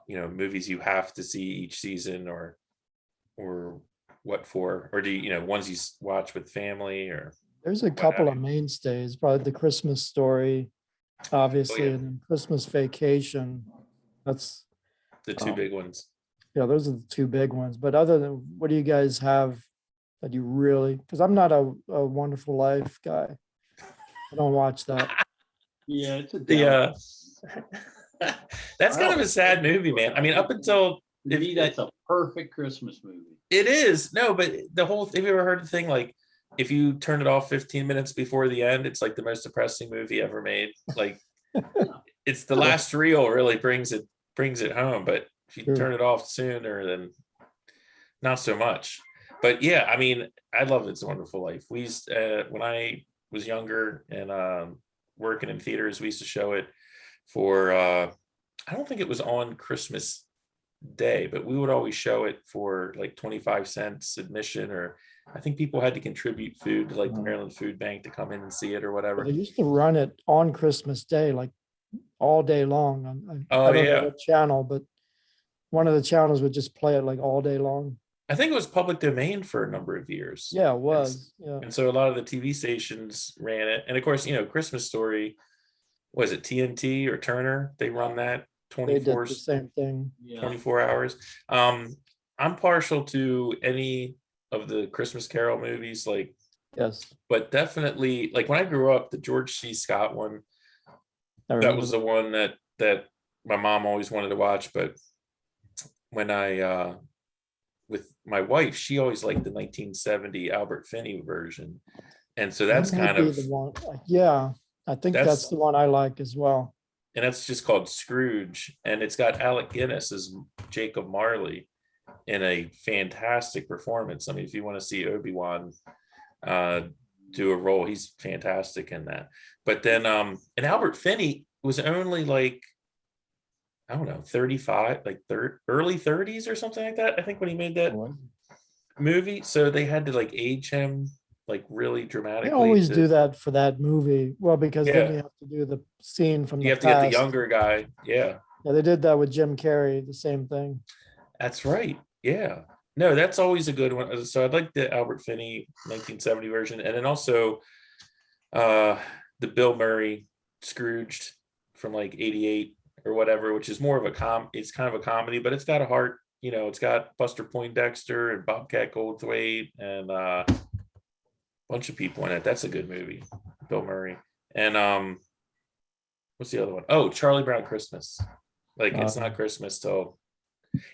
movies you have to see each season, or what for, or do you ones you watch with family, or There's a couple of mainstays, probably The Christmas Story, obviously, yeah. and then Christmas Vacation. That's, the two big ones? those are the two big ones. But other than, what do you guys have that you really, because I'm not a Wonderful Life guy. I don't watch that. Yeah, it's a The that's kind of a sad movie, man. I mean, up until to me, that's a perfect Christmas movie. it is no, but the whole, have you ever heard the thing like if you turn it off 15 minutes before the end, it's like the most depressing movie ever made. Like it's the last reel really brings it home, but if you Sure. turn it off sooner, then not so much. But yeah, I mean, I love It's a Wonderful Life. We used when I was younger and working in theaters, we used to show it for I don't think it was on Christmas Day, but we would always show it for like 25 cents admission, or I think people had to contribute food to like the Maryland Food Bank to come in and see it or But whatever. they used to run it on Christmas Day, like all day long. Oh, I don't yeah. know what channel, but one of the channels would just play it like all day long. I think it was public domain for a number of years. Yeah, it was. Yeah. And so a lot of the TV stations ran it. And of course, Christmas Story, was it TNT or Turner? They run that They did 24, the same thing. Yeah. 24 hours. I'm partial to any of the Christmas Carol movies, like, Yes. but definitely like when I grew up, the George C. Scott one, I that remember was the one that my mom always wanted to watch. But when I with my wife, she always liked the 1970 Albert Finney version. And so that's That might kind be of, the one. Yeah, I think that's the one I like as well. and that's just called Scrooge. And it's got Alec Guinness as Jacob Marley in a fantastic performance. I mean, if you want to see Obi-Wan do a role, he's fantastic in that. But then and Albert Finney was only like, I don't know, 35, like early 30s or something like that, I think, when he made that movie. So they had to like age him like really dramatically. They always do that for that movie. Well, because then Yeah. you have to do the scene from You the have to get the past. younger guy. Yeah, Yeah, they did that with Jim Carrey, the same thing. that's right. Yeah. No, that's always a good one. So I'd like the Albert Finney 1970 version. And then also the Bill Murray Scrooged from like 88 or whatever, which is more of it's kind of a comedy, but it's got a heart. It's got Buster Poindexter and Bobcat Goldthwait and a bunch of people in it. That's a good movie, Bill Murray. And what's the other one? Oh, Charlie Brown Christmas. Like it's not Christmas till,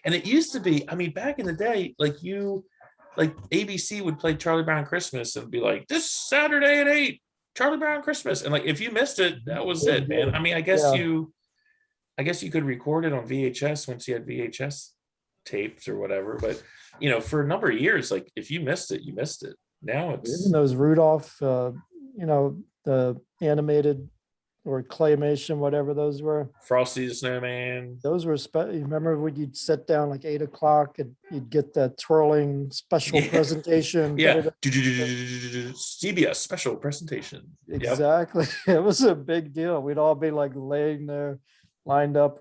and it used to be, I mean, back in the day, like ABC would play Charlie Brown Christmas and be like, this Saturday at 8, Charlie Brown Christmas. And like, if you missed it, that was it, man. I mean, I guess you could record it on VHS once you had VHS tapes or whatever. But, for a number of years, like if you missed it, you missed it. Now it's. Even those Rudolph, the animated or claymation, whatever those were. Frosty the Snowman. Those were you remember when you'd sit down like 8 o'clock and you'd get that twirling special presentation. Yeah. CBS special presentation. Exactly. Yep. It was a big deal. We'd all be like laying there, lined up,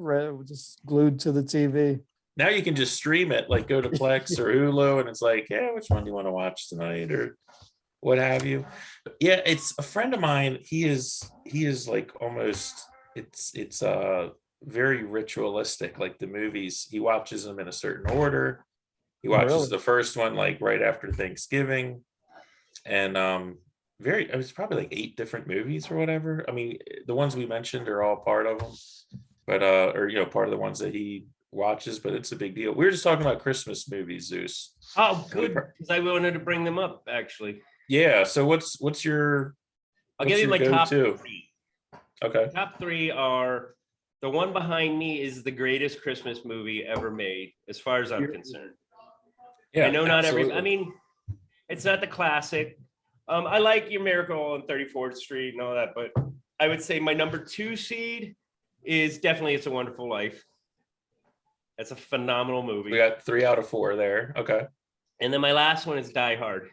just glued to the TV. Now you can just stream it, like go to Plex or Hulu, and it's like, yeah, which one do you want to watch tonight or what have you? But yeah, it's a friend of mine. He is like almost, it's very ritualistic, like the movies. He watches them in a certain order. He watches the first one like right after Thanksgiving, and it was probably like 8 different movies or whatever. I mean, the ones we mentioned are all part of them, but part of the ones that he watches, but it's a big deal. We were just talking about Christmas movies, Zeus. Oh, good, because I wanted to bring them up actually. Yeah. So what's your? I'll give you my top 3. Okay. Top 3 are, the one behind me is the greatest Christmas movie ever made, as far as I'm concerned. Yeah. I know not every. I mean, it's not the classic. I like Your Miracle on 34th Street and all that, but I would say my number 2 seed is definitely It's a Wonderful Life. That's a phenomenal movie. We got 3 out of 4 there. Okay. And then my last one is Die Hard.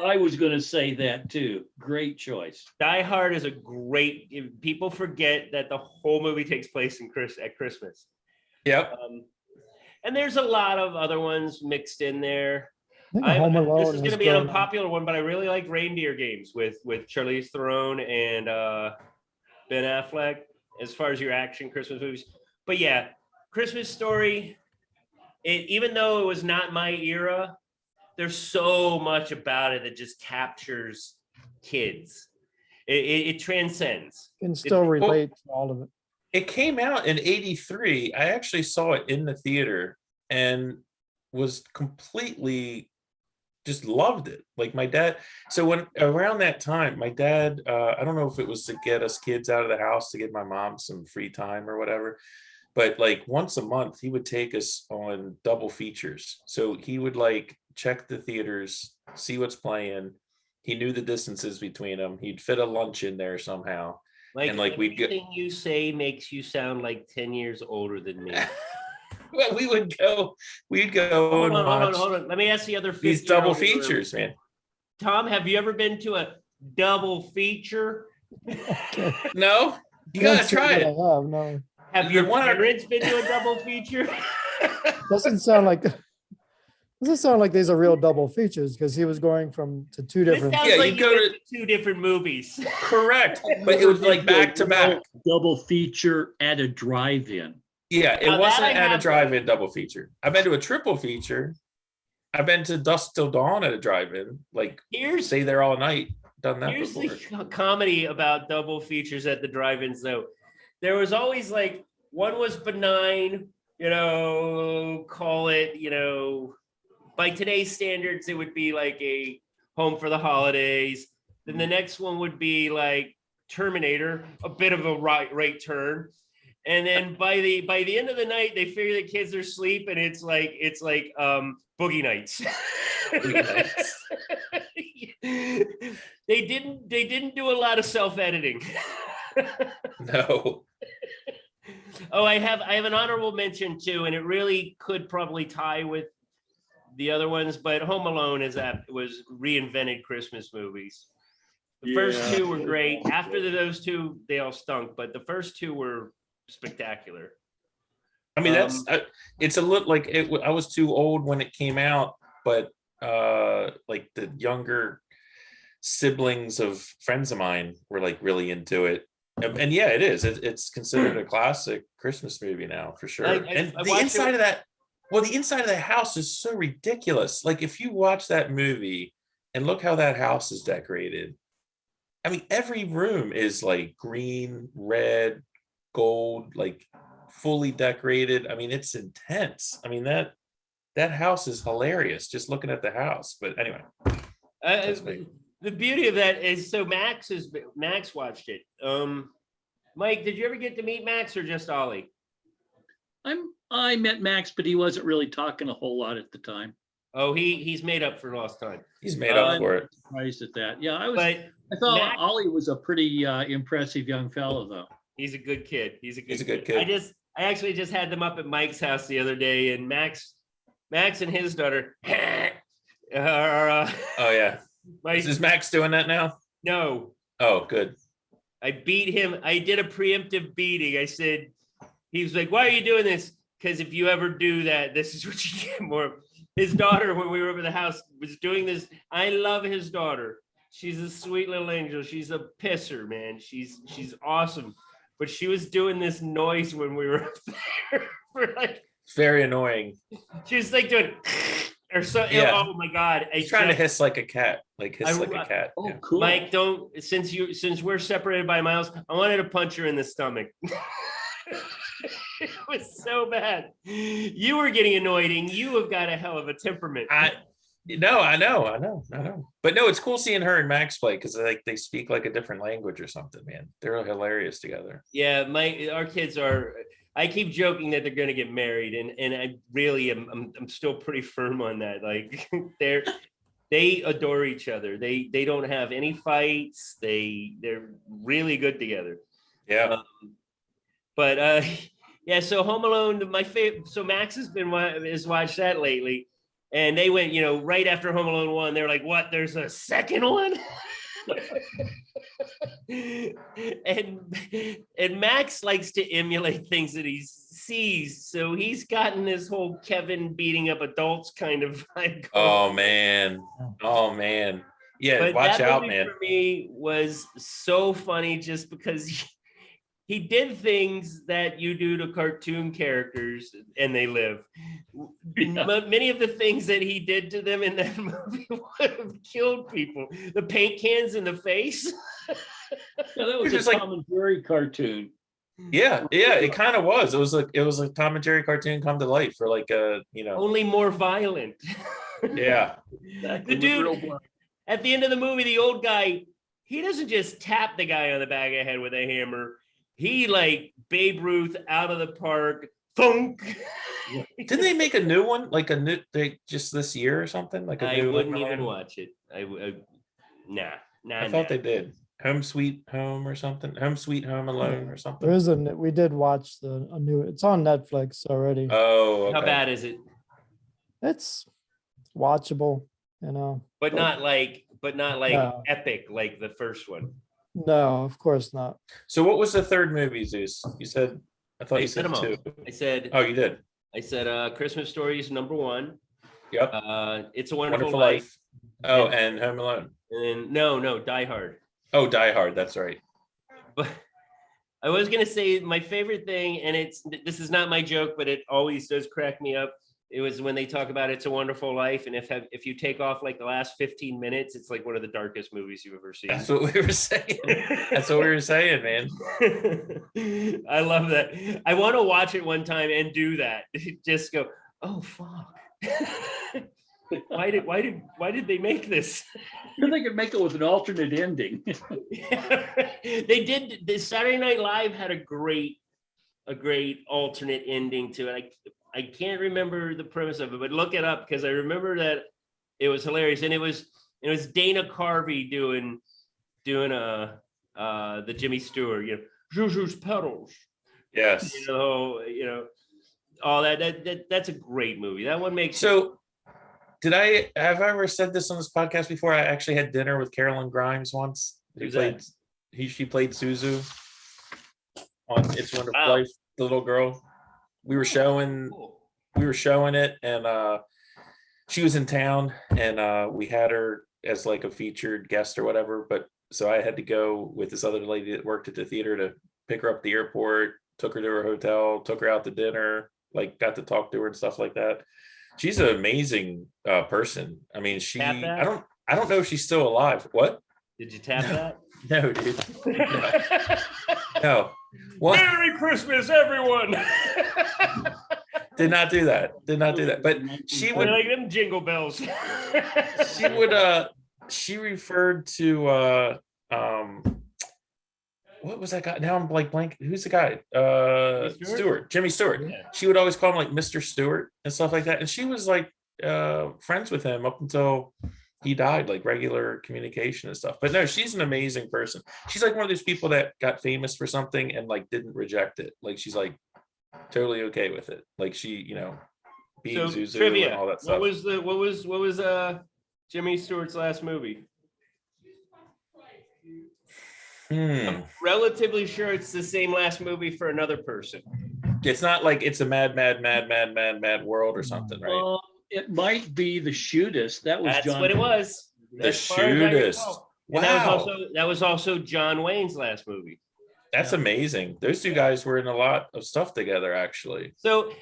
I was going to say that too. Great choice. Die Hard is a great. People forget that the whole movie takes place at Christmas. Yep. And there's a lot of other ones mixed in there. I think Home Alone This is going to be an unpopular one, but I really like Reindeer Games with Charlize Theron and Ben Affleck, as far as your action Christmas movies. But yeah, Christmas Story, even though it was not my era, there's so much about it that just captures kids. It transcends. You can still relate to all of it. It came out in 83. I actually saw it in the theater and was completely just loved it. Like my dad. So when around that time, my dad, I don't know if it was to get us kids out of the house, to give my mom some free time or whatever, but like once a month he would take us on double features. So he would like check the theaters, see what's playing. He knew the distances between them. He'd fit a lunch in there somehow. Like, and like we'd go. everything you say makes you sound like 10 years older than me. Well, we'd go Hold and on, watch hold on. Let me ask the other these 50 double features, man. Tom, have you ever been to a double feature? Okay. No, you Can't gotta say try that I it. have, no. Have The your one I- parents been to a double feature? Doesn't sound like these are real double features because he was going to two This different. sounds Yeah, like you you go went to 2 different movies. Correct, but it was like back to back. Double feature at a drive-in. Yeah, it Now that wasn't I at a have- drive-in double feature. I've been to a triple feature. I've been to Dusk Till Dawn at a drive-in. Like Here's stay there all night. Done that Here's before. the comedy about double features at the drive-ins, though. There was always like one was benign, call it, by today's standards, it would be like a Home for the Holidays. Then the next one would be like Terminator, a bit of a right turn. And then by the end of the night, they figure the kids are asleep, and it's like Boogie Nights. They didn't do a lot of self-editing. No. Oh, I have an honorable mention too, and it really could probably tie with the other ones, but Home Alone was reinvented Christmas movies. The first 2 were great. After those 2, they all stunk, but the first 2 were spectacular. I mean, it's a look like it. I was too old when it came out, but like the younger siblings of friends of mine were like really into it. And yeah, it is. It's considered a classic Christmas movie now for sure. And the inside of that, the inside of that house is so ridiculous. Like if you watch that movie and look how that house is decorated, I mean, every room is like green, red, gold, like fully decorated. I mean, it's intense. I mean, that house is hilarious just looking at the house. But anyway, the beauty of that is, so Max watched it. Mike, did you ever get to meet Max or just Ollie? I met Max, but he wasn't really talking a whole lot at the time. Oh, he's made up for lost time. He's made up for it. Surprised at that. Yeah, I thought Max- Ollie was a pretty impressive young fellow, though. He's a good kid. He's a good kid. I actually just had them up at Mike's house the other day, and Max and his daughter are. Oh yeah. Is Max doing that now? No. Oh, good. I beat him. I did a preemptive beating. I said, he was like, "Why are you doing this? Because if you ever do that, this is what you get more." His daughter, when we were over the house, was doing this. I love his daughter. She's a sweet little angel. She's a pisser, man. She's awesome. But she was doing this noise when we were up there. For like, it's very annoying. She was like doing or so. Yeah. Oh my God! He's trying to hiss like a cat, like a cat. Oh, Yeah. cool. Mike, don't. Since we're separated by miles, I wanted to punch her in the stomach. It was so bad. You were getting annoyed, and you have got a hell of a temperament. I know. But no, it's cool seeing her and Max play because they speak like a different language or something, man. They're hilarious together. Yeah, our kids are. I keep joking that they're going to get married, and I really am. I'm still pretty firm on that. Like they adore each other. They don't have any fights. They're really good together. Yeah. But yeah. So Home Alone, my favorite. So Max has watched that lately. And they went, right after Home Alone 1, they were like, what, there's a second one? and Max likes to emulate things that he sees. So he's gotten this whole Kevin beating up adults kind of vibe. Oh, man. Yeah, but watch that out, movie man. For me was so funny just because he did things that you do to cartoon characters and they live. Yeah. Many of the things that he did to them in that movie would have killed people. The paint cans in the face. Yeah, that was It's a like- Tom and Jerry cartoon. Yeah, it kind of was. It was a Tom and Jerry cartoon come to life for like Only more violent. Yeah. Exactly, The dude- with real blood. At the end of the movie, the old guy, he doesn't just tap the guy on the back of the head with a hammer. He like Babe Ruth out of the park. Thunk. Didn't they make a new one? Like just this year or something? Like I new wouldn't Home even Alone? watch it. Nah. I thought they did. Home Sweet Home or something. Home Sweet Home Alone or There something. isn't. We did watch a new. It's on Netflix already. Oh, okay. How bad is it? It's watchable, But not like No. epic like the first one. No, of course not. So what was the third movie, Zeus? You said, I thought I you said said them all. two. I said Oh, you did. Christmas Story is number one. Yep. It's a Wonderful, Wonderful Life. Life. Oh, and Home Alone. And no, Die Hard. Oh, Die Hard. That's right. But I was gonna say my favorite thing, and this is not my joke, but it always does crack me up. It was when they talk about It's a Wonderful Life, and if you take off like the last 15 minutes, it's like one of the darkest movies you've ever seen. That's what we were saying. That's what we were saying, man. I love that. I want to watch it one time and do that. Just go, oh fuck. Why did they make this? They could make it with an alternate ending. They did. The Saturday Night Live had a great alternate ending to it. I can't remember the premise of it, but look it up because I remember that it was hilarious, and it was Dana Carvey doing the Jimmy Stewart, Juju's pedals, Yes. all that's a great movie. That one makes So have I ever said this on this podcast before? I actually had dinner with Carolyn Grimes once. Who's that? She played Suzu on It's a Wonderful Wow. Life, the little girl. We were showing it, and she was in town, and we had her as like a featured guest or whatever. But so I had to go with this other lady that worked at the theater to pick her up at the airport, took her to her hotel, took her out to dinner, like got to talk to her and stuff like that. She's an amazing person. I mean, Tap that? I don't know if she's still alive. What? Did you tap that? No, dude. No. What? Merry Christmas, everyone. Did not do that. But she I would like them jingle bells. she referred to what was that guy? Now I'm blank. Who's the guy? Jimmy Stewart. Yeah. She would always call him like Mr. Stewart and stuff like that. And she was like friends with him up until he died, like regular communication and stuff. But no, she's an amazing person. She's like one of those people that got famous for something and like didn't reject it. Like she's like totally okay with it. Like she, being So Zuzu trivia. and all that stuff. What was Jimmy Stewart's last movie? I'm relatively sure it's the same last movie for another person. It's not like It's a Mad World or something, right? It might be The Shootist. That was That's John. what it was. The As far as I Shootist. recall. Wow. And that was also John Wayne's last movie. That's amazing. Those two guys were in a lot of stuff together, actually. So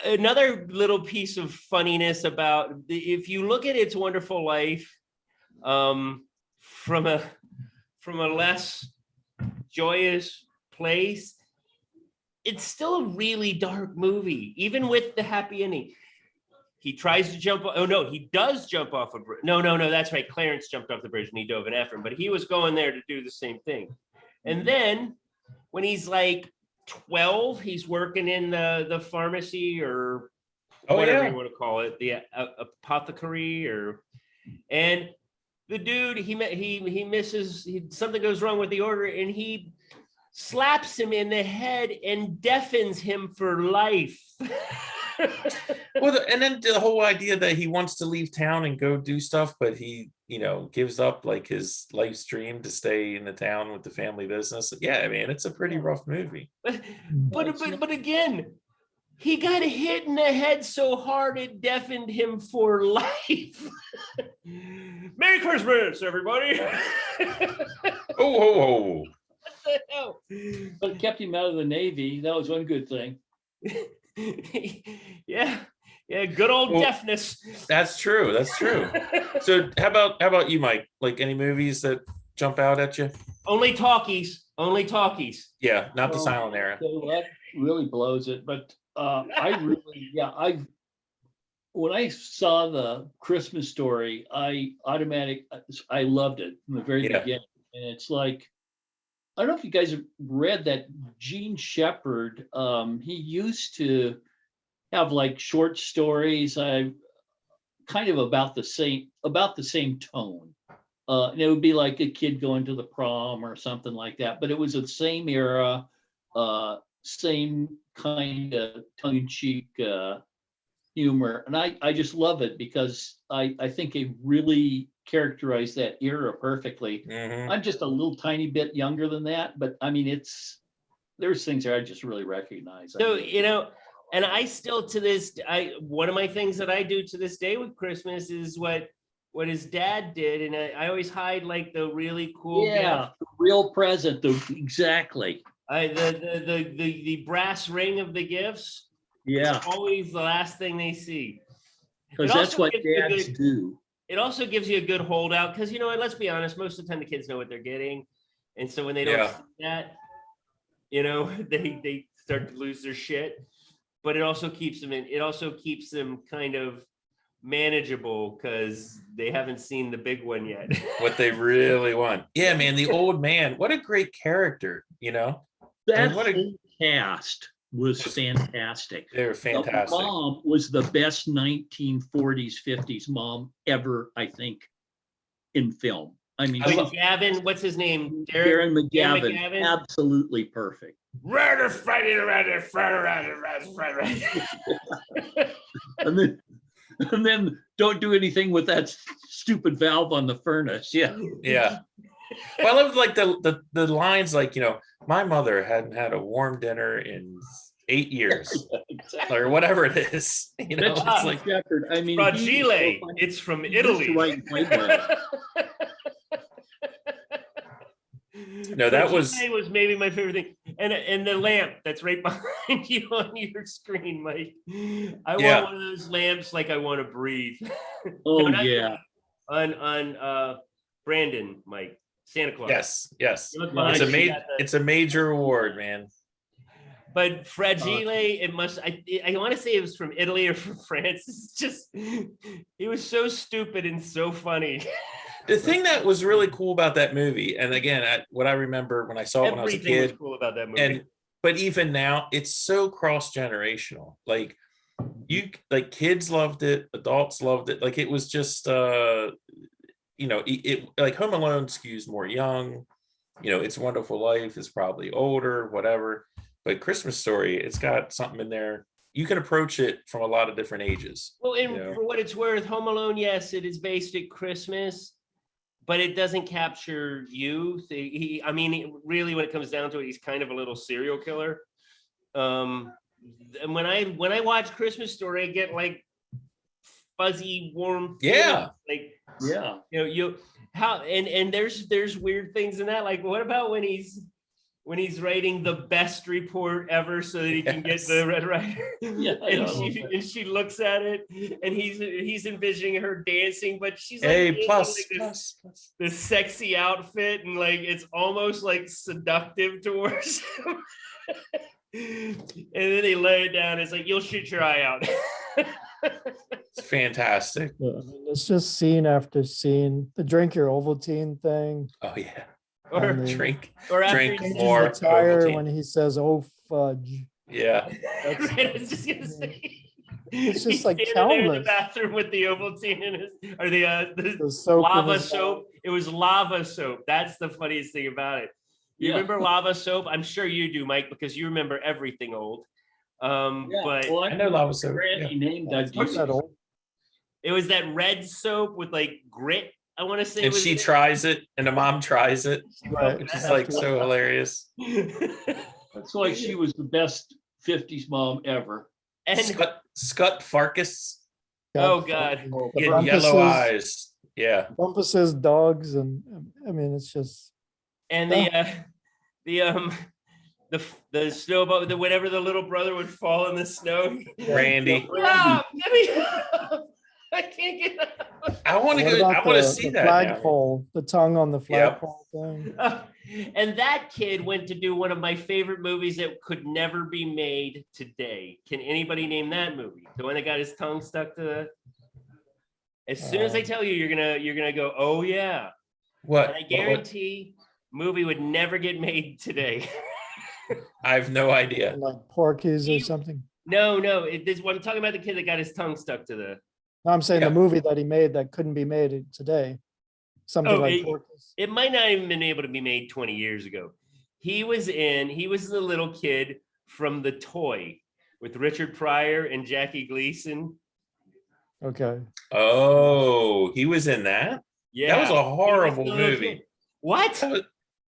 another little piece of funniness about if you look at It's a Wonderful Life from a less joyous place, it's still a really dark movie, even with the happy ending. He tries to jump. Oh no, he does jump off a bridge. No, that's right. Clarence jumped off the bridge and he dove in after him, but he was going there to do the same thing. And then when he's like 12, he's working in the pharmacy or whatever you want to call it, the apothecary and the dude he misses. Something goes wrong with the order, and he slaps him in the head and deafens him for life. Well, and then the whole idea that he wants to leave town and go do stuff, but he, gives up like his life's dream to stay in the town with the family business. Yeah, I mean, it's a pretty rough movie. But again, he got hit in the head so hard it deafened him for life. Merry Christmas, everybody. Oh. What the hell? But it kept him out of the Navy. That was one good thing. Yeah, good old deafness. That's true. So how about you, Mike? Like any movies that jump out at you? Only talkies. Yeah, not the silent era. So that really blows it. But when I saw the Christmas Story, I loved it from the very beginning. And it's like, I don't know if you guys have read that Gene Shepherd. He used to have like short stories, kind of about the same tone. And it would be like a kid going to the prom or something like that. But it was the same era, same kind of tongue-in-cheek humor. And I just love it because I think it really characterized that era perfectly. Mhm. I'm just a little tiny bit younger than that, but I mean, there's things that I just really recognize. So, you know, and I still to this, one of my things that I do to this day with Christmas is what his dad did. And I always hide like the really cool Yeah, gift. the real present, exactly. The brass ring of the gifts. Yeah, It's always the last thing they see. because It that's also what gives you a dads good- do. It also gives you a good holdout because, you know, let's be honest, most of the time the kids know what they're getting. And so when they don't Yeah. see that, you know, they start to lose their shit. But it also keeps them kind of manageable because they haven't seen the big one yet. What they really want. Yeah, man, the old man. What a great character, you know? That what a- whole cast was fantastic. They're The fantastic. mom was the best 1940s, 50s mom ever, I think, in film. I mean, I love- Gavin, what's his name? Darren Darren McGavin, McGavin? absolutely perfect. And then don't do anything with that stupid valve on the furnace. Yeah. Yeah. Well, I love like the lines like, you know, my mother hadn't had a warm dinner in 8 years or whatever it is. You know, That's it's just like, Shepherd. I mean, Fragile. he- It's from he used to Italy. write quite well. No, that was- Fragile was maybe my favorite thing. And the lamp that's right behind you on your screen, Mike. I Yeah. want one of those lamps like I want to breathe. Oh, No, not yeah. on Brandon, Mike. Santa Claus. yes. You look Yeah, behind you, It's a major award, man. But Fragile, it must. I want to say it was from Italy or from France. It's just, it was so stupid and so funny. The thing that was really cool about that movie, and again, what I remember when I saw it when I was a Everything was kid, cool about that movie. but even now, it's so cross-generational. Like kids loved it, adults loved it. Like it was just you know, it like Home Alone skews more young. You know, It's a Wonderful Life is probably older, whatever. But Christmas Story, it's got something in there. You can approach it from a lot of different ages. Well, and you know? for what it's worth, Home Alone, yes, it is based at Christmas, but it doesn't capture youth. I mean, really, when it comes down to it, he's kind of a little serial killer. And when I watch Christmas Story, I get like fuzzy, warm. Yeah. Like, Yeah. you know, and there's weird things in that. Like, what about when he's writing the best report ever so that he can get Yes. the Red Rider? Yeah, I and know. she looks at it and he's envisioning her dancing, but she's like A dancing plus, like plus. this sexy outfit, and like it's almost like seductive towards him. And then they lay it down. It's like, you'll shoot your eye out. It's fantastic. I mean, it's just scene after scene. The drink your Ovaltine thing. Oh yeah. or And then Drink. after drink he's- changes more the tire Ovaltine. when he says, "Oh fudge." Yeah. Right, I was just gonna say. It's just He's like standing there in the countless. bathroom with the Ovaltine in his, or the The soap in lava his mouth. soap. It was lava soap. That's the funniest thing about it. You Yeah. remember lava soap? I'm sure you do, Mike, because you remember everything old. Yeah. But Well, I know lava soap, Randy named that. What's that old? it was that red soap with like grit. I want to say. And was she it. tries it, and the mom tries it, Right. which is like so hilarious. That's why she was the best 50s mom ever. And Scott Farkas, Oh, God. The he had yellow Bumpuses- eyes. Yeah. Bumpuses, dogs, and I mean, it's just and the snowball, whenever the little brother would fall in the snow. Randy. Stop! Get me up! I can't get up. I want to What go. I about want to the- see the that. now. flagpole, the tongue on the flagpole thing. And that kid went to do one of my favorite movies that could never be made today. Can anybody name that movie? The one that got his tongue stuck to the. As soon as I tell you, you're gonna go, oh yeah. What? And I guarantee movie would never get made today. I have no idea. Like Porky's or You- something. No, I'm talking about the kid that got his tongue stuck to the. No, I'm saying Yeah. the movie that he made that couldn't be made today. something Oh, like Porky's. it might not even been able to be made 20 years ago. He was the little kid from The Toy with Richard Pryor and Jackie Gleason. Okay. Oh, he was in that? Yeah. That was a He horrible the little movie. kid. What?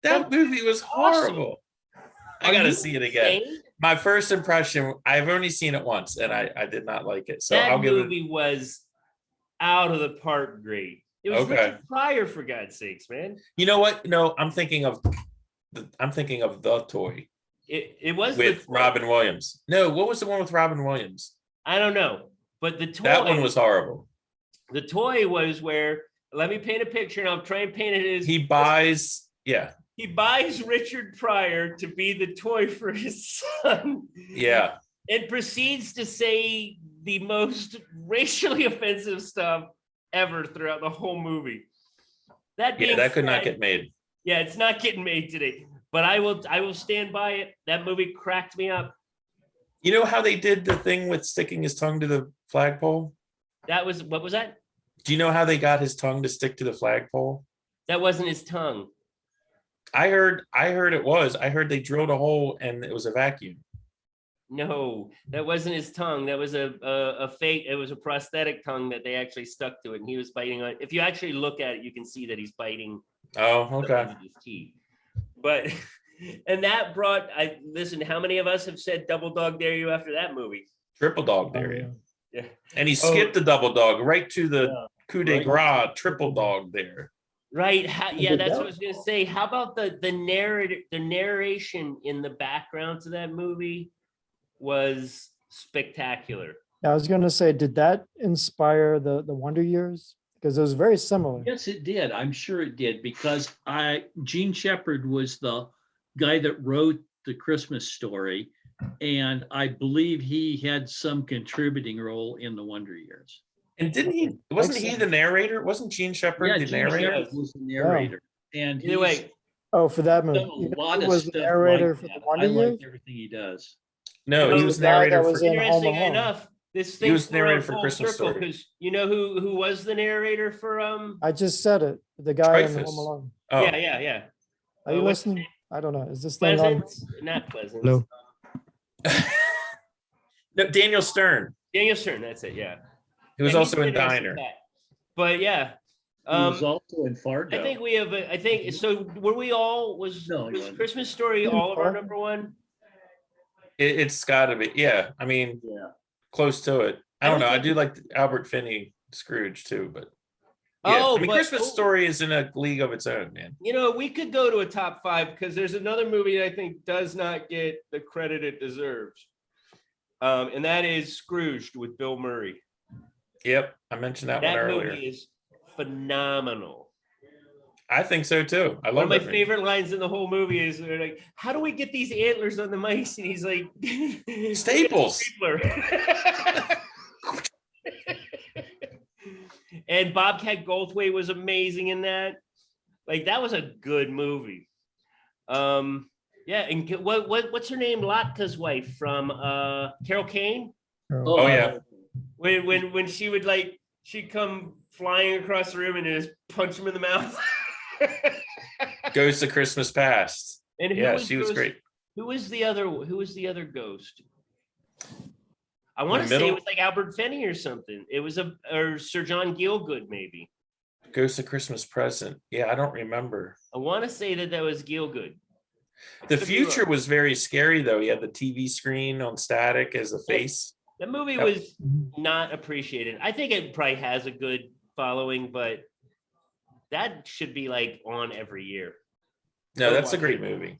That movie was awesome. horrible. Are I gotta you see it again. insane? My first impression, I've only seen it once and I did not like it. So That I'll give it. movie was out of the park great. It was Okay. Richard Pryor, for God's sakes, man. You know what? No, I'm thinking of The Toy It was with the Robin Williams. No, what was the one with Robin Williams? I don't know, but the toy. That one was horrible. The Toy was where. Let me paint a picture, and I'll try and paint it as He buys, yeah, he buys Richard Pryor to be the toy for his son. yeah. And proceeds to say the most racially offensive stuff ever throughout the whole movie. Yeah, that could not said, get made. Yeah, it's not getting made today. But I will stand by it. That movie cracked me up. You know how they did the thing with sticking his tongue to the flagpole? What was that? Do you know how they got his tongue to stick to the flagpole? That wasn't his tongue. I heard it was. I heard they drilled a hole and it was a vacuum. No, that wasn't his tongue. That was a fake. It was a prosthetic tongue that they actually stuck to it, and he was biting on. If you actually look at it, you can see that he's biting. Oh, okay. With his teeth. But and that brought. Listen. How many of us have said "Double Dog Dare You" after that movie? Triple dog dare you. Yeah. And he skipped the double dog right to the coup de Right. grace triple dog there. Right. Yeah, that's that? what I was gonna say. How about the narration in the background to that movie was spectacular. I was going to say, did that inspire the Wonder Years? Because it was very similar. Yes, it did. I'm sure it did, because Gene Shepherd was the guy that wrote the Christmas Story, and I believe he had some contributing role in the Wonder Years. And wasn't he the narrator? Wasn't Gene Shepherd the Gene narrator? Shepherd was the narrator. And Either way, Oh, for that movie. done a You know lot who of was the stuff narrator like for the that. Wonder I like Years? everything he does. No, No, he the was guy that narrator was for. in Home interesting Alone. enough, this He thing was narrator for full Christmas circle, Story. because you know who was the narrator for I just said it. The guy in Dreyfus. Home Alone. Oh, yeah. Are you what's his listening? I don't know. Is this thing on? Pleasant? Not Pleasant. Hello? no, Daniel Stern. Daniel Stern, that's it, yeah. He was Yeah, also he's in interesting Diner. cat. But yeah. He was also in Fargo. I think we have I think so. Were we all No, he was wasn't. Christmas Story In all of our Fargo? number one? It's got to be. Yeah, I mean, Yeah. close to it. I I don't know. don't I think- do like Albert Finney Scrooge too, but yeah. Oh, I mean, but- Christmas Story is in a league of its own, man. You know, we could go to a top five because there's another movie that I think does not get the credit it deserves. And that is Scrooged with Bill Murray. Yep, I mentioned that one That earlier. movie is phenomenal. I think so too. I One love of my that movie. favorite lines in the whole movie is they're like, "How do we get these antlers on the mice?" And he's like, Staples. Stapler. And Bobcat Goldthwait was amazing in that. Like that was a good movie. Yeah, and what's her name? Latka's wife from Carol Kane. Oh, yeah. When she would she'd come flying across the room and just punch him in the mouth. Goes to Christmas Past. And Yeah, she was great. Who was the other ghost? I want to the say it middle? was like Albert Finney or something. It was or Sir John Gielgud maybe. Goes to Christmas Present. Yeah, I don't remember. I want to say that was Gielgud. The Could be future wrong. was very scary though. He had the TV screen on static as a face. That movie Yep. was not appreciated. I think it probably has a good following, but that should be like on every year. No, Go that's a watch great it. movie.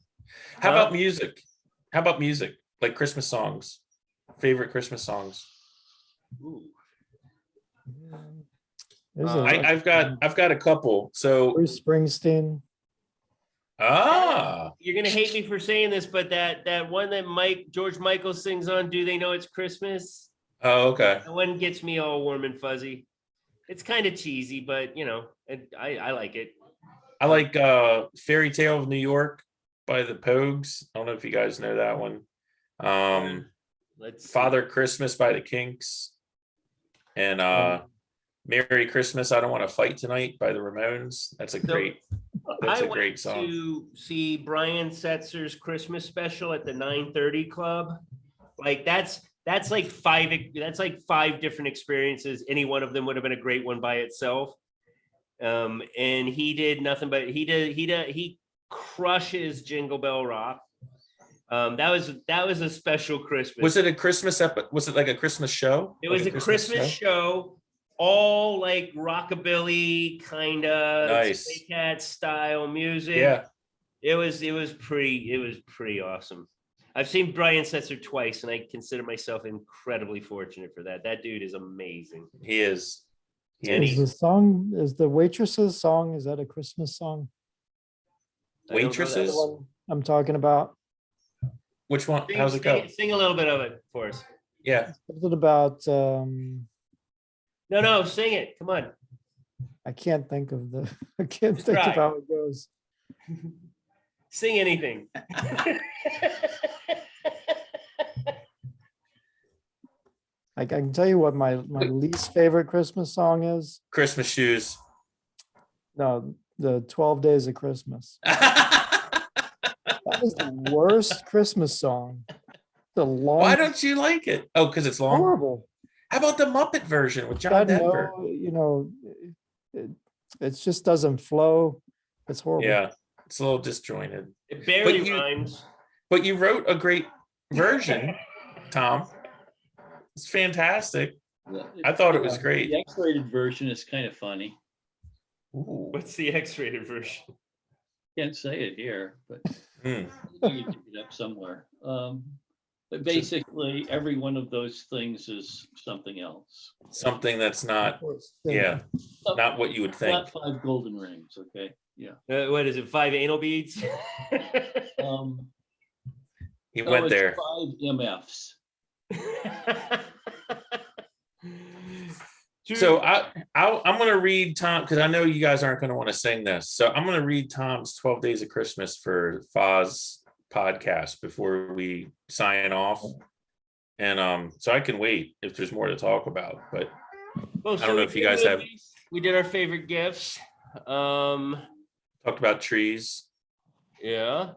How Huh? about music? How about music? Like Christmas songs. Favorite Christmas songs. Ooh. There's I've got a couple. So Bruce Springsteen. You're gonna hate me for saying this, but that one that George Michael sings on "Do They Know It's Christmas?" Oh, okay. That one gets me all warm and fuzzy. It's kind of cheesy, but I like it. I like Fairy Tale of New York by the Pogues. I don't know if you guys know that one. Let's see. Father Christmas by the Kinks. And Merry Christmas, I Don't Want to Fight Tonight by the Ramones. That's a great I great went song. to see Brian Setzer's Christmas special at the 9:30 Club. Like that's like five different experiences. Any one of them would have been a great one by itself. And he did nothing but he crushes Jingle Bell Rock. That was a special Christmas. Was it a Christmas was it like a Christmas show? It was a Christmas show, all like rockabilly kind of Nice. Stray Cat style music. Yeah. It was pretty awesome. I've seen Brian Setzer twice, and I consider myself incredibly fortunate for that. That dude is amazing. He is. Is the Waitresses song, is that a Christmas song? Waitresses? The one I'm talking about. Which one? How's it go? Sing a little bit of it for us. Yeah. Is it about, No, sing it. Come on. I can't think of Try. how it goes. Sing anything. I can tell you what my least favorite Christmas song is. Christmas shoes. No, the 12 Days of Christmas. That is the worst Christmas song. The long, Why don't you like it? Oh, because it's long. horrible. How about the Muppet version with John Got Denver? It just doesn't flow. It's horrible. Yeah, it's a little disjointed. It barely But you- rhymes. But you wrote a great version, Tom. It's fantastic. I thought it was great. The X-rated version is kind of funny. Ooh. What's the X-rated version? Can't say it here, but Hmm. you can pick it up somewhere. But basically, every one of those things is something else. Something that's not, yeah, not what you would think. Not 5 golden rings, okay? Yeah. What is it? 5 anal beads? He No, went it's there. 5 MFs. So I'm going to read Tom, because I know you guys aren't going to want to sing this. So I'm going to read Tom's 12 Days of Christmas for Foz podcast before we sign off. And so I can wait if there's more to talk about, but Well, I don't know if you guys have we did our favorite gifts. talked about trees. Yeah.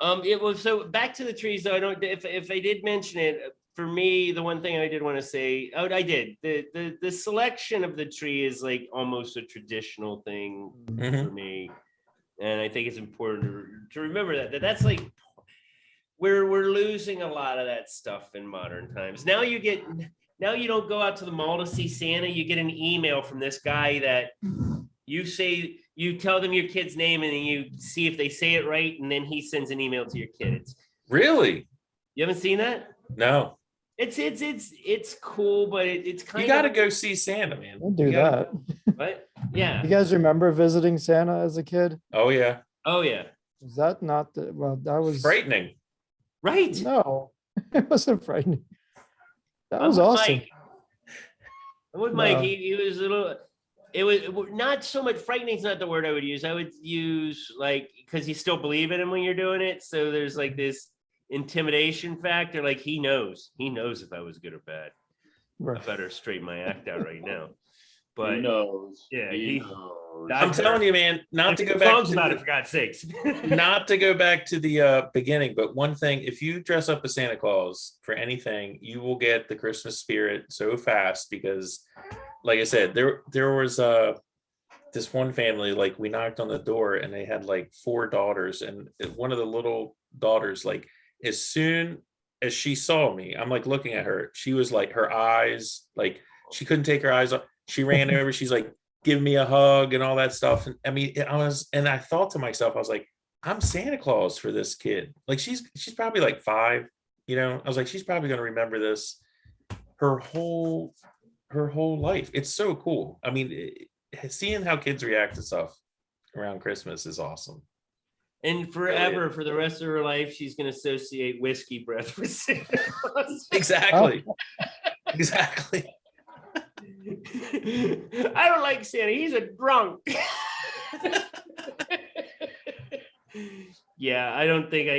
It was so back to the trees though. I don't if I did mention it, for me, the one thing I did want to say, I did. The selection of the tree is like almost a traditional thing Mhm. for me. And I think it's important to remember that's like we're losing a lot of that stuff in modern times. Now you don't go out to the mall to see Santa, you get an email from this guy that you tell them your kid's name and then you see if they say it right, and then he sends an email to your kids. Really? You haven't seen that? No. It's cool, but it's kind You of got to go see Santa, man. Don't do You gotta- that. But yeah. You guys remember visiting Santa as a kid? Oh, yeah. Oh yeah. Was that not that was Frightening. Right. No, it wasn't frightening. That I'm was with awesome. Mike. I'm with Mike. No. He was a little. It was not so much frightening. Is not the word I would use. I would use like because you still believe in him when you're doing it. So there's like this intimidation factor. Like he knows if I was good or bad. I Right. better straighten my act out right now. But Who knows? yeah, He he- knows. I'm telling you, man, not to go back songs to about the- it for God's sakes. not to go back to the beginning, but one thing, if you dress up as Santa Claus for anything, you will get the Christmas spirit so fast because, like I said, there was this one family, like we knocked on the door and they had like 4 daughters, and one of the little daughters, like as soon as she saw me, I'm like looking at her, she was like her eyes, like she couldn't take her eyes off. She ran over, she's like, give me a hug and all that stuff. And I mean, I thought to myself, I was like, I'm Santa Claus for this kid. Like she's probably like 5, I was like, she's probably going to remember this her whole life. It's so cool. I mean, seeing how kids react to stuff around Christmas is awesome. And forever, for the rest of her life, she's going to associate whiskey breath with Santa Claus. Exactly. Exactly. I don't like Santa. He's a drunk. Yeah, I don't think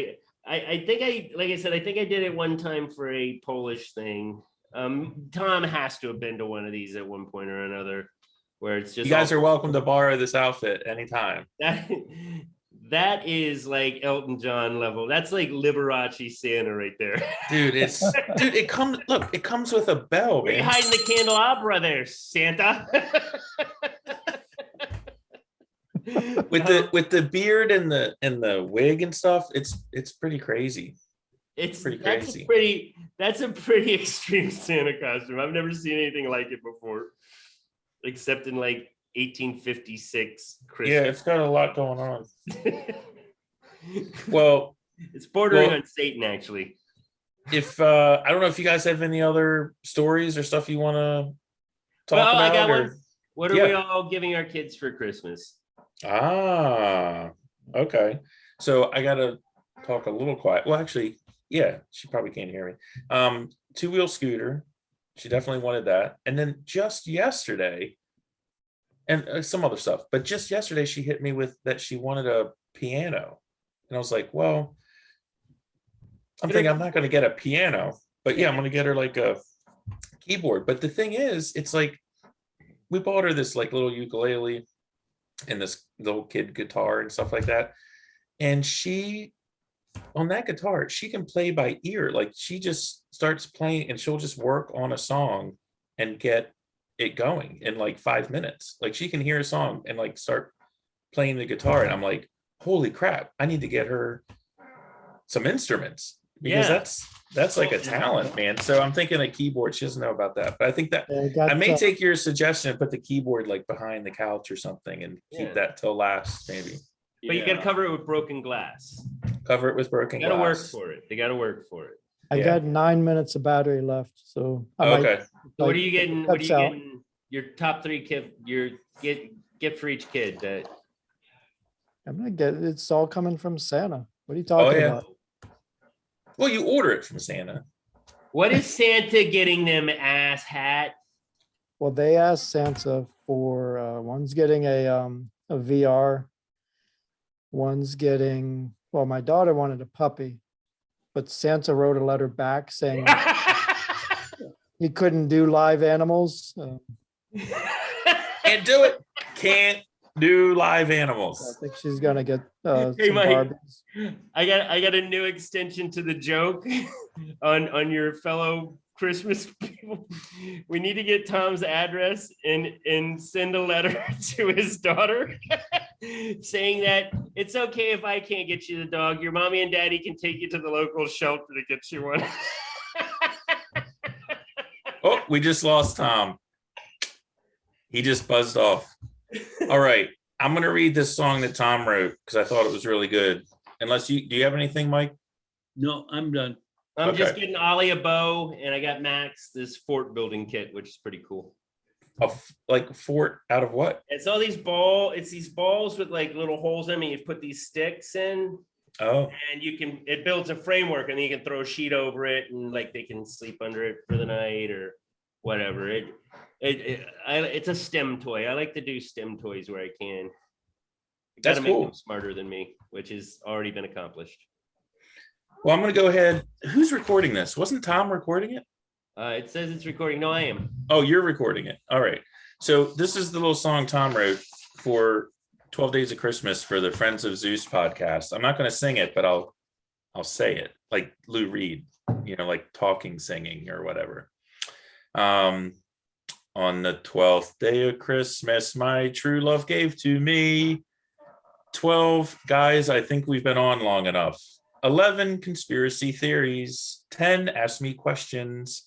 I think I like I said, I think I did it one time for a Polish thing. Tom has to have been to one of these at one point or another, where it's just You guys are welcome to borrow this outfit anytime. that is like Elton John level. That's like Liberace Santa right there. Dude, it comes with a bell, Where you man. hiding the candelabra there, Santa? With the beard and the wig and stuff, it's pretty crazy. It's pretty crazy. That's a pretty extreme Santa costume. I've never seen anything like it before, except in like 1856 Christmas. Yeah, it's got a lot going on. Well, it's bordering on Satan, actually. If I don't know if you guys have any other stories or stuff you want to talk about. I got one. What are we all giving our kids for Christmas? Okay. So I gotta talk a little quiet. Well, actually, yeah, she probably can't hear me. Two-wheel scooter. She definitely wanted that. And then just yesterday, and some other stuff, but just yesterday she hit me with that she wanted a piano. And I was like, well, I'm thinking I'm not going to get a piano, but yeah, I'm going to get her like a keyboard. But the thing is, it's like we bought her this like little ukulele and this little kid guitar and stuff like that. And she, on that guitar, she can play by ear. Like she just starts playing and she'll just work on a song and get it going in like 5 minutes. Like she can hear a song and like start playing the guitar. And I'm like, holy crap, I need to get her some instruments because that's like a talent, man. So I'm thinking a keyboard. She doesn't know about that, but I think that I may take your suggestion and put the keyboard like behind the couch or something and keep that till last, maybe. But you got to cover it with broken glass. Cover it with broken glass. Got to work for it. They got to work for it. I got 9 minutes of battery left, so I might, So what are you getting? What are you getting? Your top 3 kid. Your gift for each kid. That I'm gonna get. It's all coming from Santa. What are you talking about? Well, you order it from Santa. What is Santa getting them, ass hat? Well, they asked Santa for one's getting a VR. One's getting. Well, my daughter wanted a puppy, but Santa wrote a letter back saying he couldn't do live animals. Can't do it. Can't do live animals. I think she's gonna get some Mike, Barbies. I got a new extension to the joke on your fellow Christmas people. We need to get Tom's address and send a letter to his daughter saying that it's okay if I can't get you the dog. Your mommy and daddy can take you to the local shelter to get you one. Oh, we just lost Tom. He just buzzed off. All right. I'm going to read this song that Tom wrote because I thought it was really good. Unless do you have anything, Mike? No, I'm done. I'm just getting Ollie a bow, and I got Max this fort building kit, which is pretty cool. Like fort out of what? It's all these these balls with like little holes in them. You put these sticks in. Oh. And it builds a framework, and then you can throw a sheet over it, and like they can sleep under it for the night or whatever. It's a STEM toy. I like to do STEM toys where I can. That's make cool. them smarter than me, which has already been accomplished. Well, I'm going to go ahead. Who's recording this? Wasn't Tom recording it? It says it's recording. No, I am. Oh, you're recording it. All right. So this is the little song Tom wrote for 12 Days of Christmas for the Friends of Zeus podcast. I'm not going to sing it, but I'll say it like Lou Reed, like talking, singing or whatever. On the 12th day of Christmas, my true love gave to me 12 guys. I think we've been on long enough. 11 conspiracy theories. 10 ask me questions.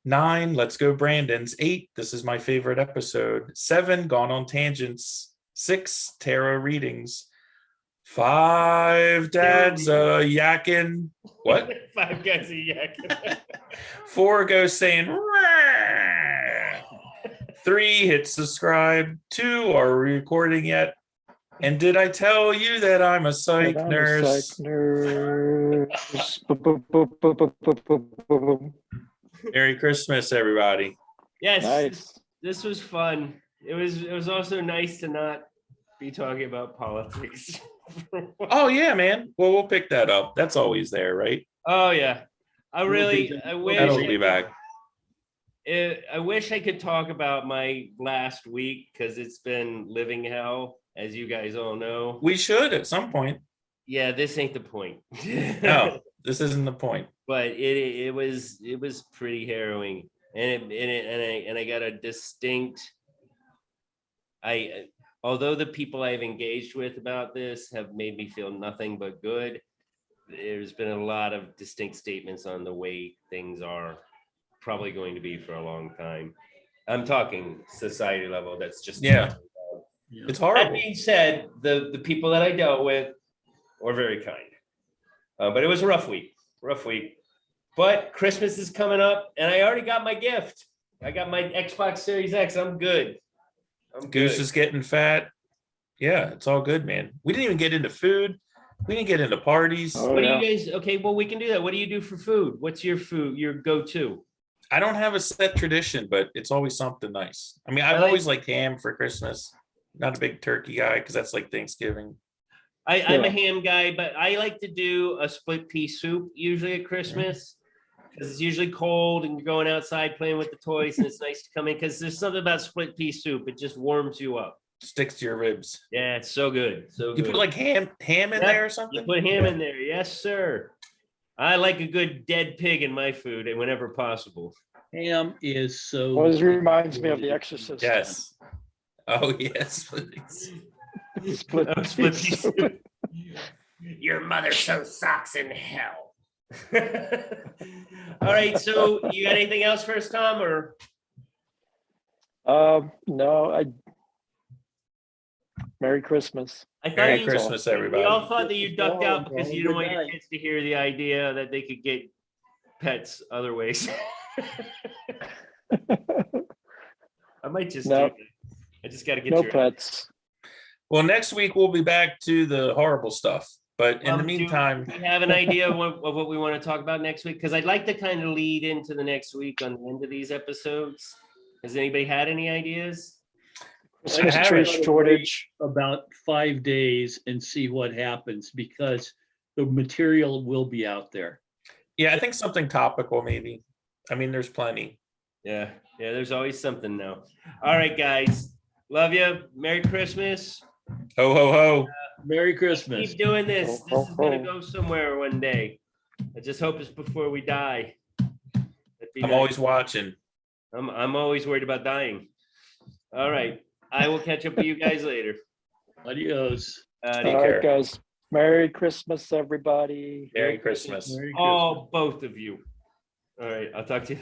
9 let's go Brandons. 8 this is my favorite episode. 7 gone on tangents. 6 tarot readings. 5 dads yakking. What? 5 guys are yakking. 4 go saying. Rah! 3 hit subscribe. 2 are we recording yet? And did I tell you that I'm a psych nurse? Merry Christmas, everybody. Yes, Nice. this was fun. It was also nice to not be talking about politics. Oh yeah, man. Well, we'll pick that up. That's always there, right? Oh yeah. I wish That'll be back. I wish I could talk about my last week because it's been living hell, as you guys all know. We should at some point. Yeah, this ain't the point. No, this isn't the point. But it was pretty harrowing, and I got a distinct. Although the people I've engaged with about this have made me feel nothing but good, there's been a lot of distinct statements on the way things are probably going to be for a long time. I'm talking society level. That's just Yeah. It's That horrible. being said, the people that I dealt with were very kind, but it was a rough week. But Christmas is coming up, and I already got my gift. I got my Xbox Series X. I'm good. Goose is getting fat. Yeah, it's all good, man. We didn't even get into food. We didn't get into parties. Oh, What do yeah. you guys? Okay, well, we can do that. What do you do for food? What's your food? Your go-to? I don't have a set tradition, but it's always something nice. I mean, I've I like- always liked ham for Christmas. Not a big turkey guy because that's like Thanksgiving. I'm a Yeah. ham guy, but I like to do a split pea soup usually at Christmas because it's usually cold and you're going outside playing with the toys, and it's nice to come in because there's something about split pea soup. It just warms you up. Sticks to your ribs. Yeah, it's so good. So You good. put like ham in Yep, there or You something? put ham in there, yes, sir. I like a good dead pig in my food, and whenever possible. Ham is so. Always reminds me of The Exorcist. Yes. Oh, yes. Split Oh, split pea pea soup. soup. Your mother sews socks in hell. All right, so you got anything else for us, Tom? Or No, Merry Christmas. I thought Merry you, Christmas, we everybody. all thought that you ducked out because you don't want your Good night. kids to hear the idea that they could get pets other ways. I might just No. do that. I just got to get No your pets. Well, next week we'll be back to the horrible stuff. But in the Do meantime, we have an idea of what we want to talk about next week? Because I'd like to kind of lead into the next week on the end of these episodes. Has anybody had any ideas? Christmas have tree it. shortage. About 5 days and see what happens because the material will be out there. yeah, I think something topical maybe. I mean, there's plenty. Yeah, there's always something now. All right, guys. Love you. Merry Christmas. Ho, ho, ho. Merry Christmas. Keep doing this. Ho, This ho, is gonna ho. go somewhere one day. I just hope it's before we die. That'd be I'm nice. always watching. I'm always worried about dying. All right. I will catch up with you guys later. Adios. Take All care. right, guys. Merry Christmas, everybody. Merry Christmas. Merry Christmas. All both of you. All right. I'll talk to you.